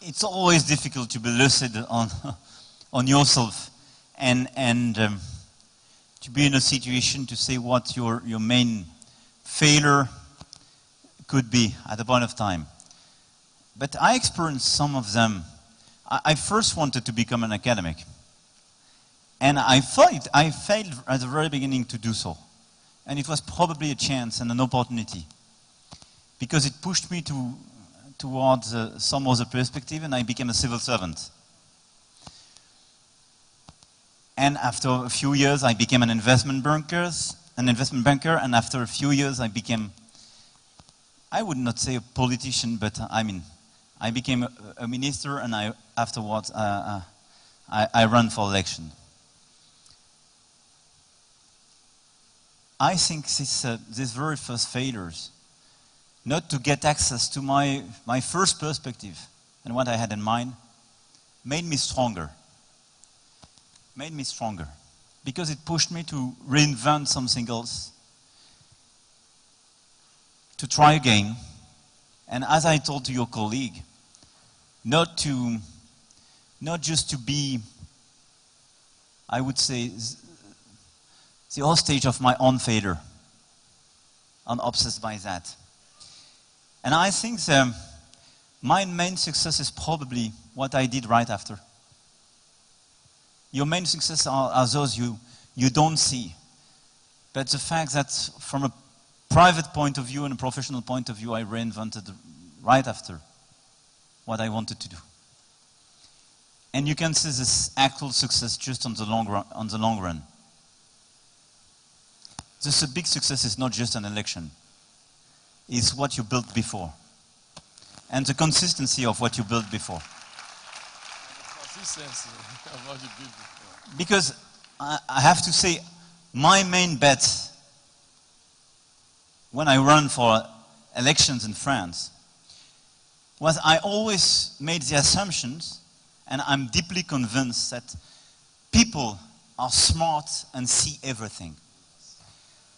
It's always difficult to be lucid on yourself and to be in a situation to say what your main failure could be at a point of time. But I experienced some of them. I first wanted to become an academic. And I failed at the very beginning to do so. And it was probably a chance and an opportunity, because it pushed me towards some other perspective, and I became a civil servant. And after a few years, I became an investment banker, and after a few years, I became, I would not say a politician, but I became a minister, and afterwards, I ran for election. I think these very first failures, not to get access to my first perspective and what I had in mind, made me stronger. Because it pushed me to reinvent something else, to try again. And as I told to your colleague, not just to be, I would say, the hostage of my own failure, and obsessed by that. And I think my main success is probably what I did right after. Your main success are those you don't see. But the fact that from a private point of view and a professional point of view, I reinvented right after what I wanted to do. And you can see this actual success just on the long run. This a big success is not just an election. It's what you built before. And the consistency of what you built before. Consistency of what you built before. Because I have to say, my main bet when I ran for elections in France was I always made the assumptions, and I'm deeply convinced that people are smart and see everything.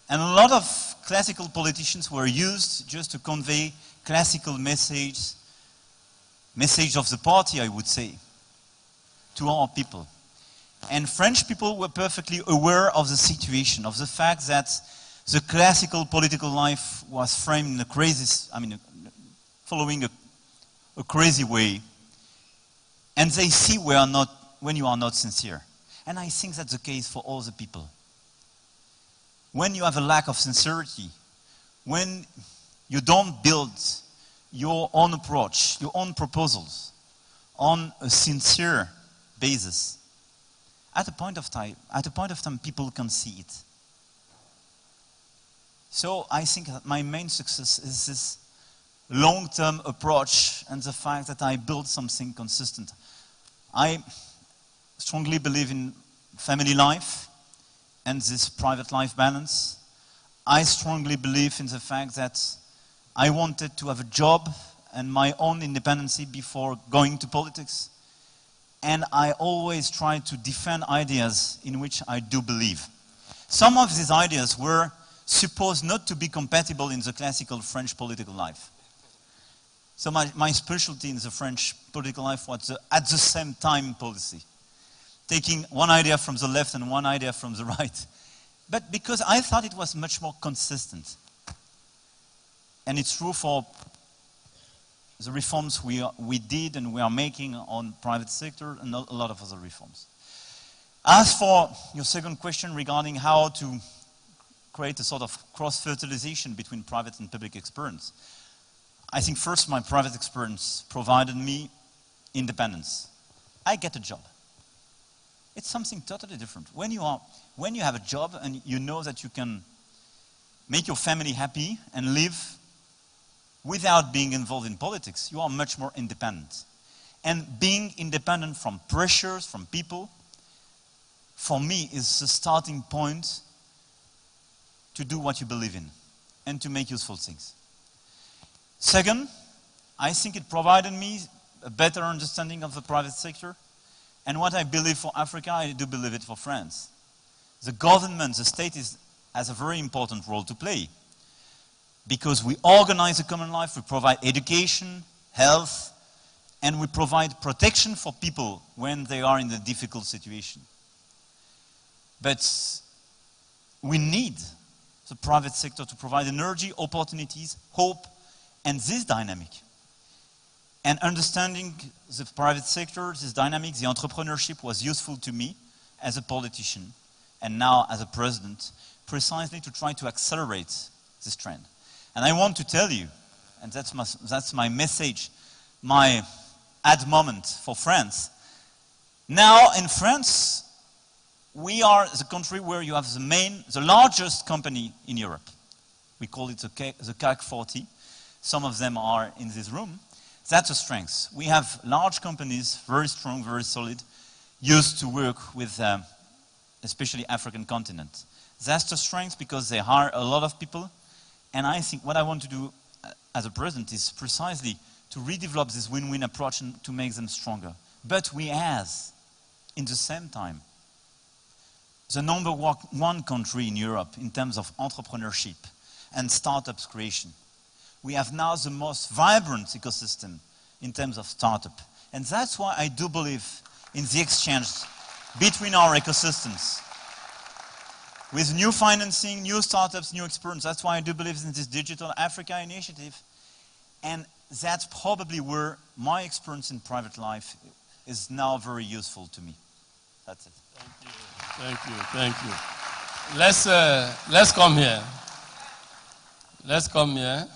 And a lot of classical politicians were used just to convey classical message of the party, I would say, to our people. And French people were perfectly aware of the situation, of the fact that the classical political life was framed in a crazy, following a crazy way. And they see when you are not sincere. And I think that's the case for all the people. When you have a lack of sincerity, when you don't build your own approach, your own proposals on a sincere basis, at a point of time, people can see it. So I think that my main success is this long-term approach and the fact that I build something consistent. I strongly believe in family life and this private life balance. I strongly believe in the fact that I wanted to have a job and my own independence before going to politics. And I always try to defend ideas in which I do believe. Some of these ideas were supposed not to be compatible in the classical French political life. So my specialty in the French political life was the at the same time policy. Taking one idea from the left and one idea from the right. But because I thought it was much more consistent. And it's true for the reforms we did and we are making on private sector and a lot of other reforms. As for your second question regarding how to create a sort of cross-fertilization between private and public experience, I think first my private experience provided me independence. I get a job. It's something totally different. When you have a job and you know that you can make your family happy and live without being involved in politics, you are much more independent. And being independent from pressures, from people, for me is the starting point to do what you believe in and to make useful things. Second, I think it provided me a better understanding of the private sector. And what I believe for Africa, I do believe it for France. The government, the state has a very important role to play. Because we organize a common life, we provide education, health, and we provide protection for people when they are in a difficult situation. But we need the private sector to provide energy, opportunities, hope, and this dynamic. And understanding the private sector, this dynamic, the entrepreneurship was useful to me as a politician and now as a president, precisely to try to accelerate this trend. And I want to tell you, and that's my message, my ad moment for France. Now in France, we are the country where you have the largest company in Europe. We call it the CAC 40. Some of them are in this room. That's a strength. We have large companies, very strong, very solid, used to work with especially African continent. That's the strength because they hire a lot of people. And I think what I want to do as a president is precisely to redevelop this win-win approach and to make them stronger. But we has, in the same time, the number one country in Europe in terms of entrepreneurship and startups creation. We have now the most vibrant ecosystem in terms of startup. And that's why I do believe in the exchange between our ecosystems. With new financing, new startups, new experience. That's why I do believe in this Digital Africa initiative. And that's probably where my experience in private life is now very useful to me. That's it. Thank you. Thank you. Let's come here. Let's come here.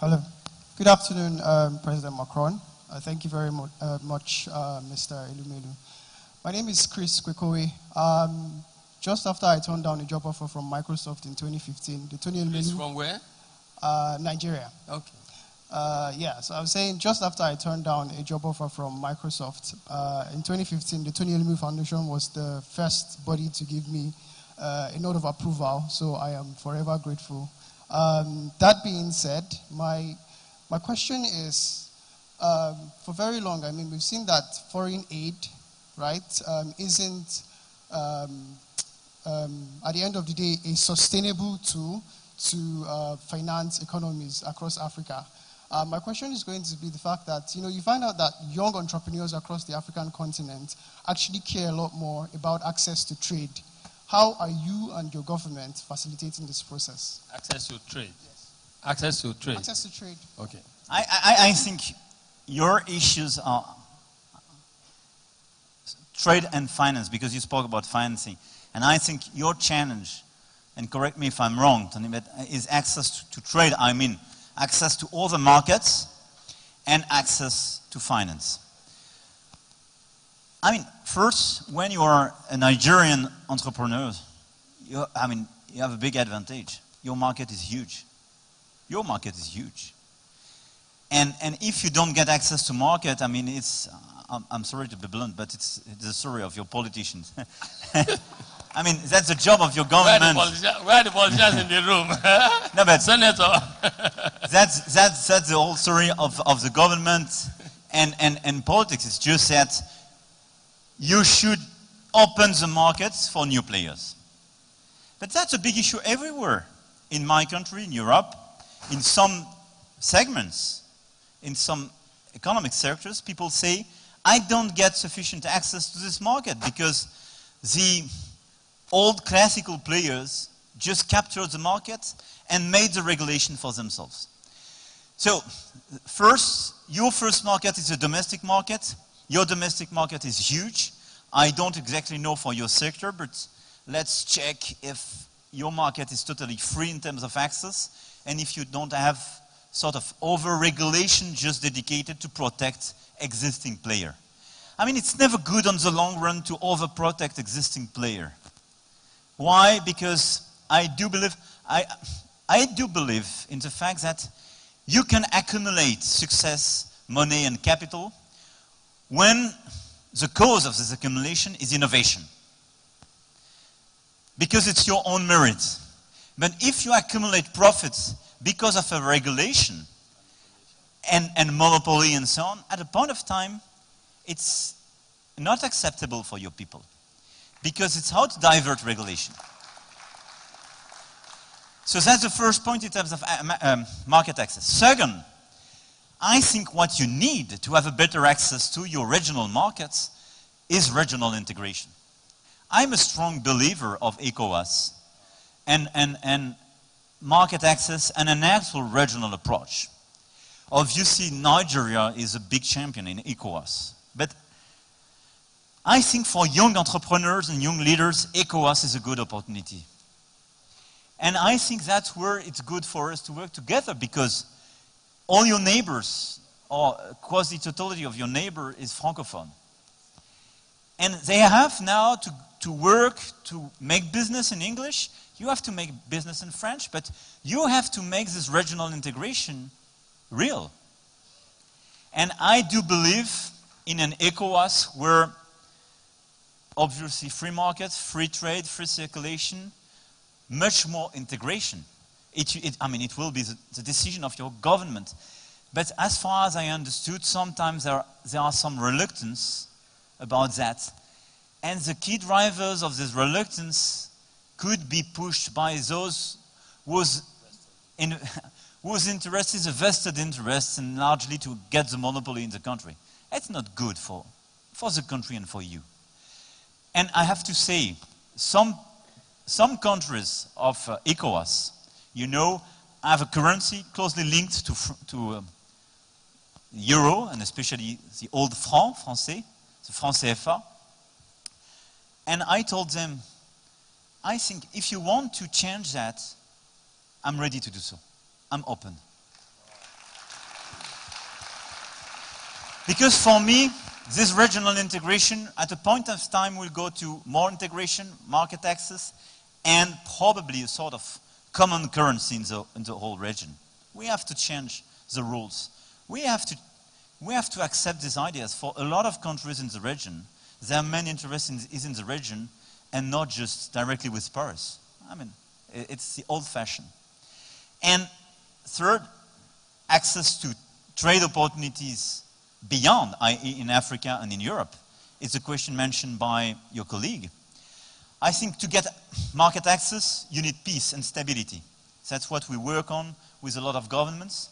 Hello. Good afternoon, President Macron. Thank you very much, Mr. Elumelu. My name is Chris Kwekowe. Just after I turned down a job offer from Microsoft in 2015, the Tony Elumelu... From where? Nigeria. Okay. Yeah, so I was saying just after I turned down a job offer from Microsoft, in 2015, the Tony Elumelu Foundation was the first body to give me a note of approval, so I am forever grateful. That being said, my question is, for very long, I mean, we've seen that foreign aid, right, isn't, at the end of the day, a sustainable tool to finance economies across Africa. My question is going to be the fact that, you find out that young entrepreneurs across the African continent actually care a lot more about access to trade. How are you and your government facilitating this process? Access to trade. Yes. Access to trade. Access to trade. Okay. I think your issues are trade and finance, because you spoke about financing. And I think your challenge, and correct me if I'm wrong, Tony, but is access to trade. I mean, access to all the markets and access to finance. I mean, first, when you are a Nigerian entrepreneur, you have a big advantage. Your market is huge. Your market is huge. And if you don't get access to market, I mean, I'm sorry to be blunt, but it's the story of your politicians. I mean, that's the job of your government. Where are the politicians in the room? No, but Senator. that's the whole story of the government and politics. It's just that you should open the markets for new players. But that's a big issue everywhere. In my country, in Europe, in some segments, in some economic sectors, people say, I don't get sufficient access to this market because the old classical players just captured the market and made the regulation for themselves. So, first, your first market is a domestic market. Your domestic market is huge. I don't exactly know for your sector, but let's check if your market is totally free in terms of access, and if you don't have sort of over-regulation just dedicated to protect existing player. I mean, it's never good on the long run to over-protect existing player. Why? Because I do believe in the fact that you can accumulate success, money, and capital when the cause of this accumulation is innovation. Because it's your own merit. But if you accumulate profits because of a regulation and monopoly and so on, at a point of time, it's not acceptable for your people. Because it's how to divert regulation. So that's the first point in terms of market access. Second, I think what you need to have a better access to your regional markets is regional integration. I'm a strong believer of ECOWAS and market access and an actual regional approach. Obviously, Nigeria is a big champion in ECOWAS. But I think for young entrepreneurs and young leaders, ECOWAS is a good opportunity. And I think that's where it's good for us to work together, because all your neighbors, or quasi-totality of your neighbor, is Francophone. And they have now to work to make business in English. You have to make business in French, but you have to make this regional integration real. And I do believe in an ECOWAS where obviously free markets, free trade, free circulation, much more integration. It will be the decision of your government. But as far as I understood, sometimes there are some reluctance about that. And the key drivers of this reluctance could be pushed by those whose interest is a vested interest and largely to get the monopoly in the country. It's not good for the country and for you. And I have to say, some countries of ECOWAS, have a currency closely linked to euro, and especially the old franc français, the franc CFA. And I told them, I think if you want to change that, I'm ready to do so. I'm open. Because for me, this regional integration, at a point of time, will go to more integration, market access, and probably a sort of common currency in the whole region. We have to change the rules. We have to accept these ideas. For a lot of countries in the region, their main interest is in the region and not just directly with Paris. I mean, it's the old fashion. And third, access to trade opportunities beyond, i.e. in Africa and in Europe, is a question mentioned by your colleague. I think to get market access, you need peace and stability. That's what we work on with a lot of governments.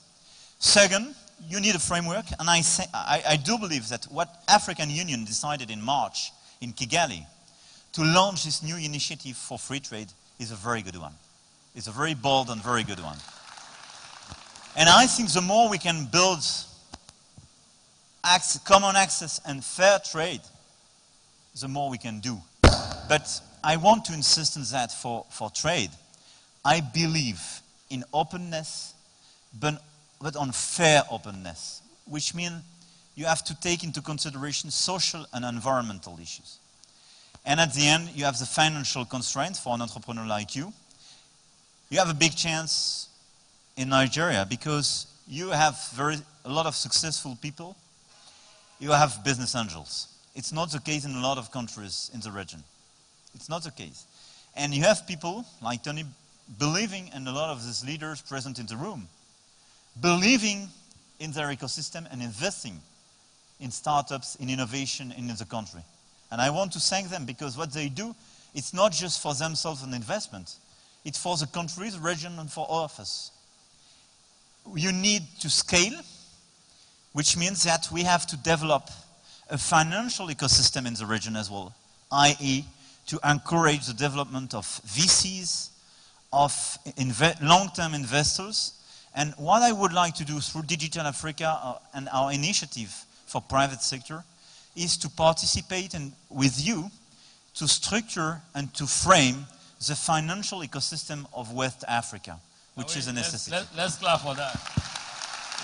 Second, you need a framework, and I do believe that what African Union decided in March in Kigali to launch this new initiative for free trade is a very good one. It's a very bold and very good one. And I think the more we can build common access and fair trade, the more we can do. But I want to insist on that for trade. I believe in openness, but on fair openness, which means you have to take into consideration social and environmental issues. And at the end, you have the financial constraints for an entrepreneur like you. You have a big chance in Nigeria because you have a lot of successful people. You have business angels. It's not the case in a lot of countries in the region. It's not the case. And you have people like Tony believing, and a lot of these leaders present in the room, believing in their ecosystem and investing in startups, in innovation, and in the country. And I want to thank them because what they do, it's not just for themselves an investment. It's for the country, the region, and for all of us. You need to scale, which means that we have to develop a financial ecosystem in the region as well, i.e. to encourage the development of VCs, of long-term investors. And what I would like to do through Digital Africa and our initiative for private sector is to participate with you to structure and to frame the financial ecosystem of West Africa, which is a necessity. Let's clap for that.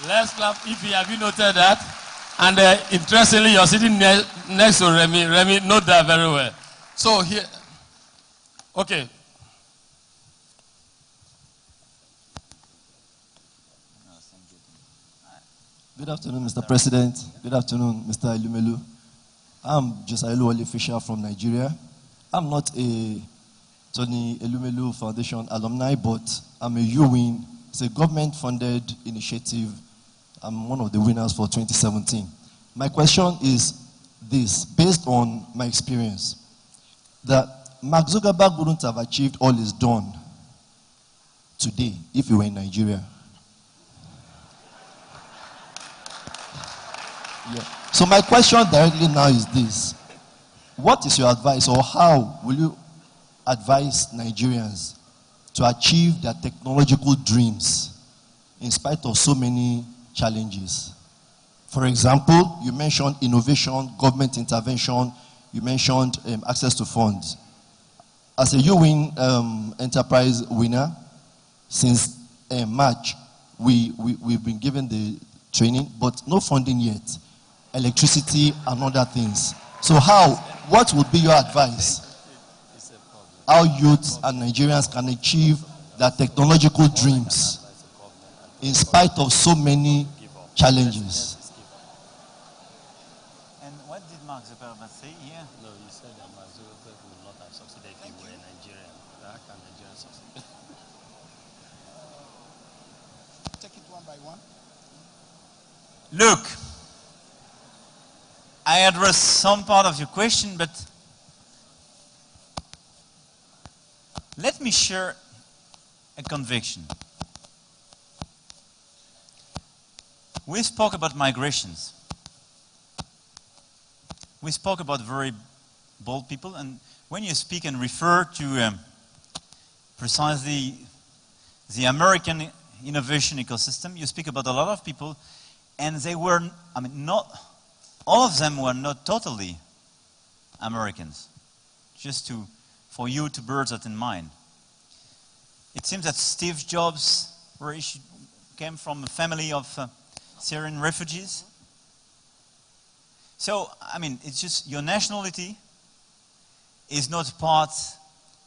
Let's clap. Have you noted that? And interestingly, you're sitting next to Remy. Remy, note that very well. So here, okay. Good afternoon, Mr. President. Good afternoon, Mr. Elumelu. I'm Josiah Oluwole Fisher from Nigeria. I'm not a Tony Elumelu Foundation alumni, but I'm a UWIN. It's a government-funded initiative. I'm one of the winners for 2017. My question is this, based on my experience, that Mark Zuckerberg wouldn't have achieved all he's done today if he were in Nigeria. Yeah. So my question directly now is this. What is your advice, or how will you advise Nigerians to achieve their technological dreams in spite of so many challenges? For example, you mentioned innovation, government intervention, you mentioned access to funds. As a UWIN enterprise winner, since March, we've been given the training, but no funding yet. Electricity and other things. So what would be your advice? How youths and Nigerians can achieve their technological dreams in spite of so many challenges? And what did Mark Zuckerberg say here? No, you said that Mark Zuckerberg would not have succeeded if he were a Nigerian. How can Nigerians succeed? Take it one by one. Look, I addressed some part of your question, but let me share a conviction. We spoke about migrations. We spoke about very bold people, and when you speak and refer to precisely the American innovation ecosystem, you speak about a lot of people, and they were, not all of them were not totally Americans. Just for you to bear that in mind. It seems that Steve Jobs came from a family of Syrian refugees. So, it's just your nationality is not part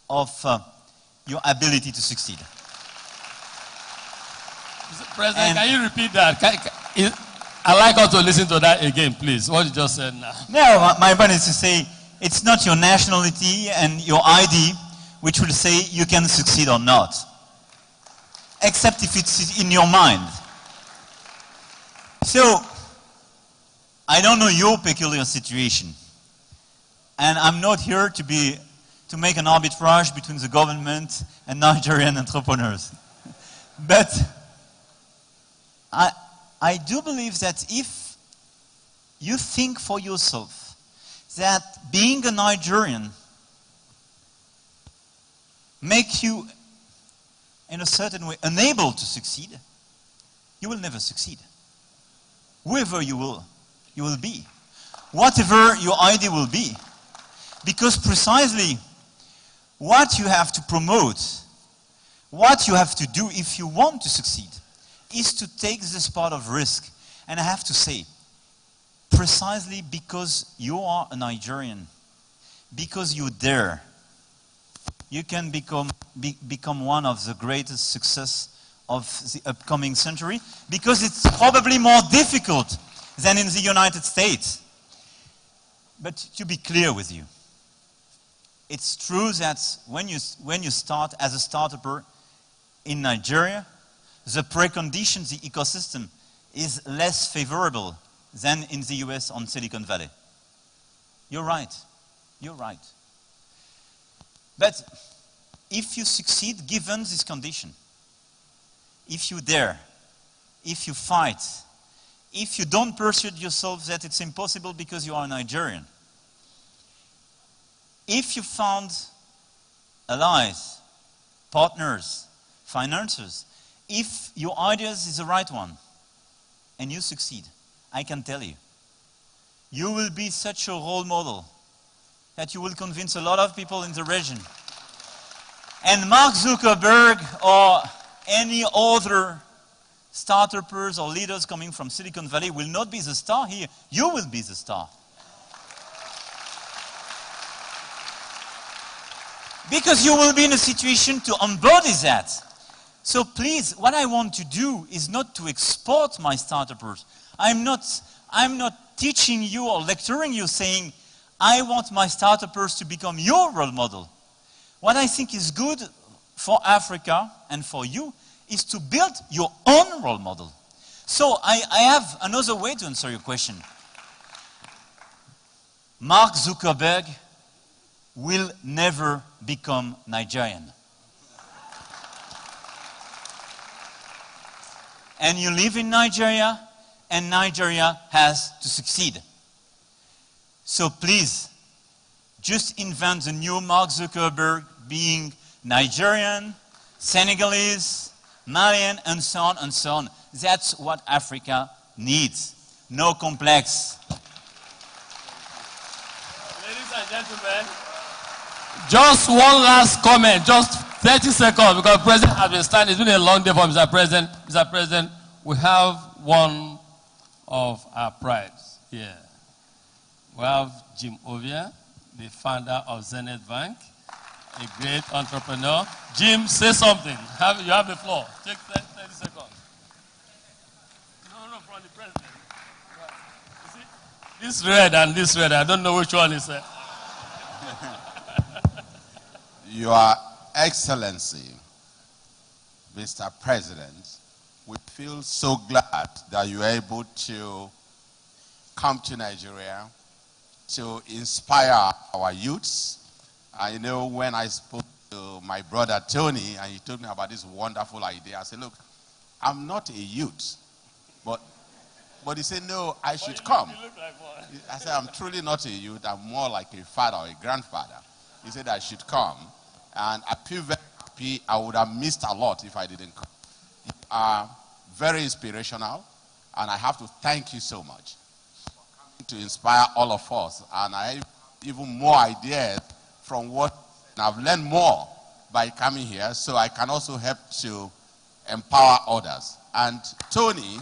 of your ability to succeed. President, can you repeat that? I'd like us to listen to that again, please. What you just said now. No, my point is to say, it's not your nationality and your ID which will say you can succeed or not, except if it's in your mind. So, I don't know your peculiar situation, and I'm not here to make an arbitrage between the government and Nigerian entrepreneurs. But I do believe that if you think for yourself that being a Nigerian makes you, in a certain way, unable to succeed, you will never succeed. Whoever you will be. Whatever your idea will be. Because precisely what you have to promote, what you have to do if you want to succeed, is to take this part of risk. And I have to say, precisely because you are a Nigerian, because you dare, you can become one of the greatest success of the upcoming century, because it's probably more difficult than in the United States. But to be clear with you, it's true that when you start as a startup in Nigeria, the preconditions, the ecosystem, is less favorable than in the US on Silicon Valley. You're right. You're right. But if you succeed given this condition, if you dare, if you fight, if you don't persuade yourself that it's impossible because you are a Nigerian, if you found allies, partners, financiers, if your ideas is the right one, and you succeed, I can tell you, you will be such a role model that you will convince a lot of people in the region. And Mark Zuckerberg or any other startups or leaders coming from Silicon Valley will not be the star here. You will be the star. Because you will be in a situation to embody that. So please, what I want to do is not to export my startups. I'm not teaching you or lecturing you saying, I want my startups to become your role model. What I think is good for Africa and for you is to build your own role model. So I have another way to answer your question. Mark Zuckerberg will never become Nigerian. And you live in Nigeria, and Nigeria has to succeed. So please, just invent the new Mark Zuckerberg being Nigerian, Senegalese, Malian, and so on and so on. That's what Africa needs. No complex. Ladies and gentlemen, just one last comment, just 30 seconds, because the President has been standing. It's been a long day for Mr. President. Mr. President, we have one of our prides here. We have Jim Ovia, the founder of Zenith Bank, a great entrepreneur. Jim, say something. You have the floor. Take 30 seconds. No, from the President. You see, this red and this red, I don't know which one is it. Your Excellency, Mr. President, we feel so glad that you are able to come to Nigeria to inspire our youths. I know when I spoke to my brother Tony and he told me about this wonderful idea, I said, look, I'm not a youth, but he said, no, I should come. You look like one. I said, I'm truly not a youth, I'm more like a father or a grandfather. He said I should come. And I feel very happy. I would have missed a lot if I didn't come. You are very inspirational, and I have to thank you so much for coming to inspire all of us. And I have even more ideas from what I've learned more by coming here, so I can also help to empower others. And Tony,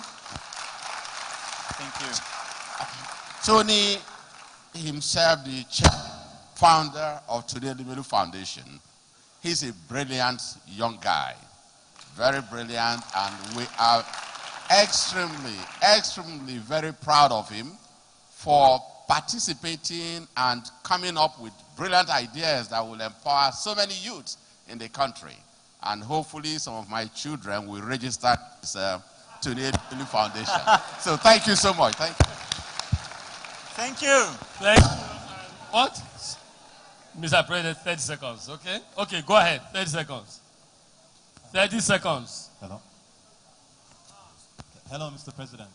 thank you. Tony himself, the founder of Today Elumelu Foundation, he's a brilliant young guy, very brilliant, and we are extremely, extremely very proud of him for participating and coming up with brilliant ideas that will empower so many youths in the country. And hopefully some of my children will register this Tony Elumelu Foundation. So thank you so much. Thank you. Thank you. Thank you. What? Mr. President, 30 seconds, okay? Okay, go ahead. 30 seconds. 30 seconds. Hello. Hello, Mr. President.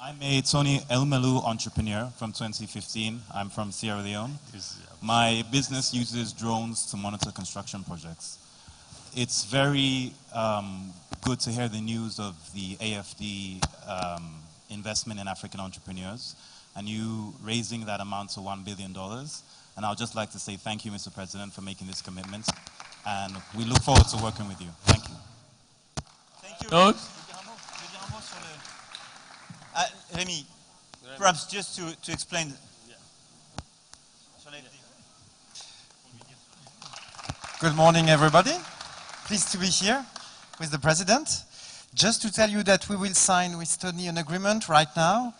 I'm a Tony Elumelu entrepreneur from 2015. I'm from Sierra Leone. My business uses drones to monitor construction projects. It's very good to hear the news of the AFD investment in African entrepreneurs and you raising that amount to $1 billion. And I would just like to say thank you, Mr. President, for making this commitment. And we look forward to working with you. Thank you. Thank you. Good. Remy, perhaps just to explain. Good morning, everybody. Pleased to be here with the President. Just to tell you that we will sign with Tony an agreement right now